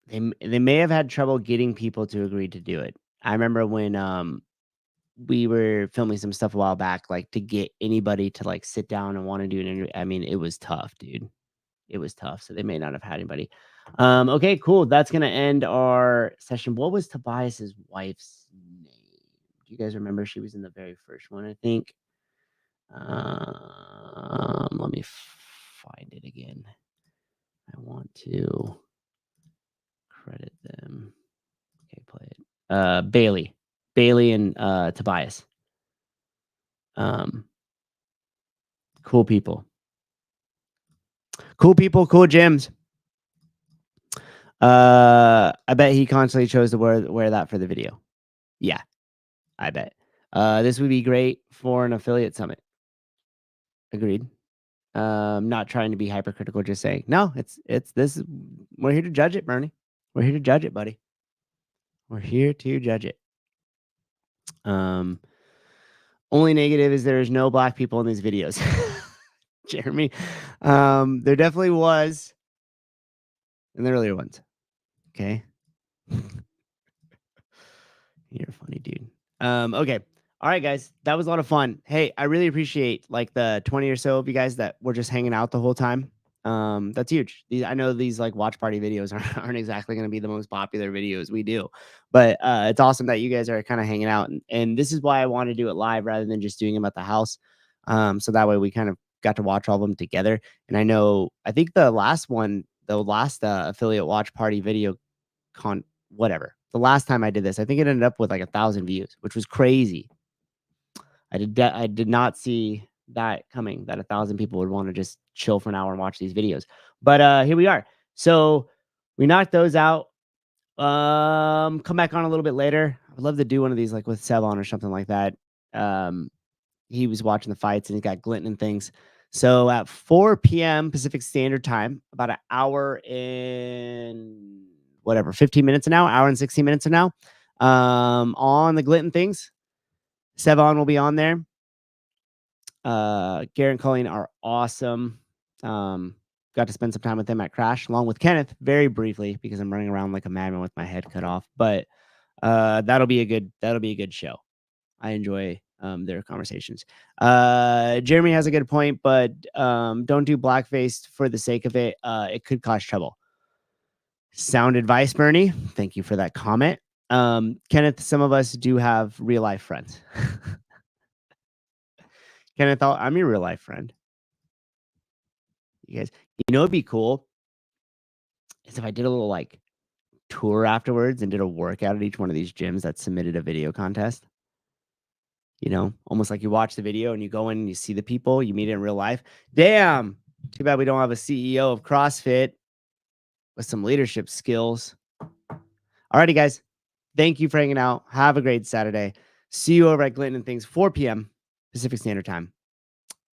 they may have had trouble getting people to agree to do it. I remember when we were filming some stuff a while back, like to get anybody to like sit down and want to do an interview. I mean, it was tough, dude. It was tough. So they may not have had anybody. Okay, cool. That's gonna end our session. What was Tobias's wife's name? Do you guys remember? She was in the very first one, I think. Let me find it again. I want to credit them. Okay, play it. Bailey and Tobias. Cool people. Cool people, cool gyms. I bet he constantly chose to wear that for the video. Yeah, I bet. This would be great for an affiliate summit. Agreed. Not trying to be hypercritical, just saying no. It's this. We're here to judge it, Bernie. We're here to judge it, buddy. We're here to judge it. Only negative is there's no black people in these videos. Jeremy, there definitely was in the earlier ones. Okay. You're a funny dude. Okay. All right, guys. That was a lot of fun. Hey, I really appreciate like the 20 or so of you guys that were just hanging out the whole time. That's huge. I know these like watch party videos aren't exactly going to be the most popular videos we do, but it's awesome that you guys are kind of hanging out. And this is why I want to do it live rather than just doing them at the house. So that way we kind of got to watch all of them together. And I think the last affiliate watch party video whatever. The last time I did this, I think it ended up with like 1,000 views, which was crazy. I did not see that coming, that 1,000 people would want to just chill for an hour and watch these videos. But here we are. So we knocked those out. Come back on a little bit later. I'd love to do one of these like with Sevon or something like that. He was watching the fights and he's got Glinton and things. So at 4 p.m. Pacific Standard Time, about an hour and 15 minutes an hour and 16 minutes an hour, on the Glinton things. Sevon will be on there. Garrett and Colleen are awesome. Got to spend some time with them at Crash, along with Kenneth, very briefly, because I'm running around like a madman with my head cut off. But that'll be a good show. I enjoy their conversations. Jeremy has a good point, but don't do blackface for the sake of it. It could cause trouble. Sound advice, Bernie. Thank you for that comment. Kenneth, some of us do have real life friends. Kenneth, I'm your real life friend. You guys, it'd be cool is if I did a little like tour afterwards and did a workout at each one of these gyms that submitted a video contest. Almost like you watch the video and you go in and you see the people, you meet in real life. Damn, too bad we don't have a CEO of CrossFit with some leadership skills. Alrighty, guys. Thank you for hanging out. Have a great Saturday. See you over at Glinton and Things, 4 p.m. Pacific Standard Time.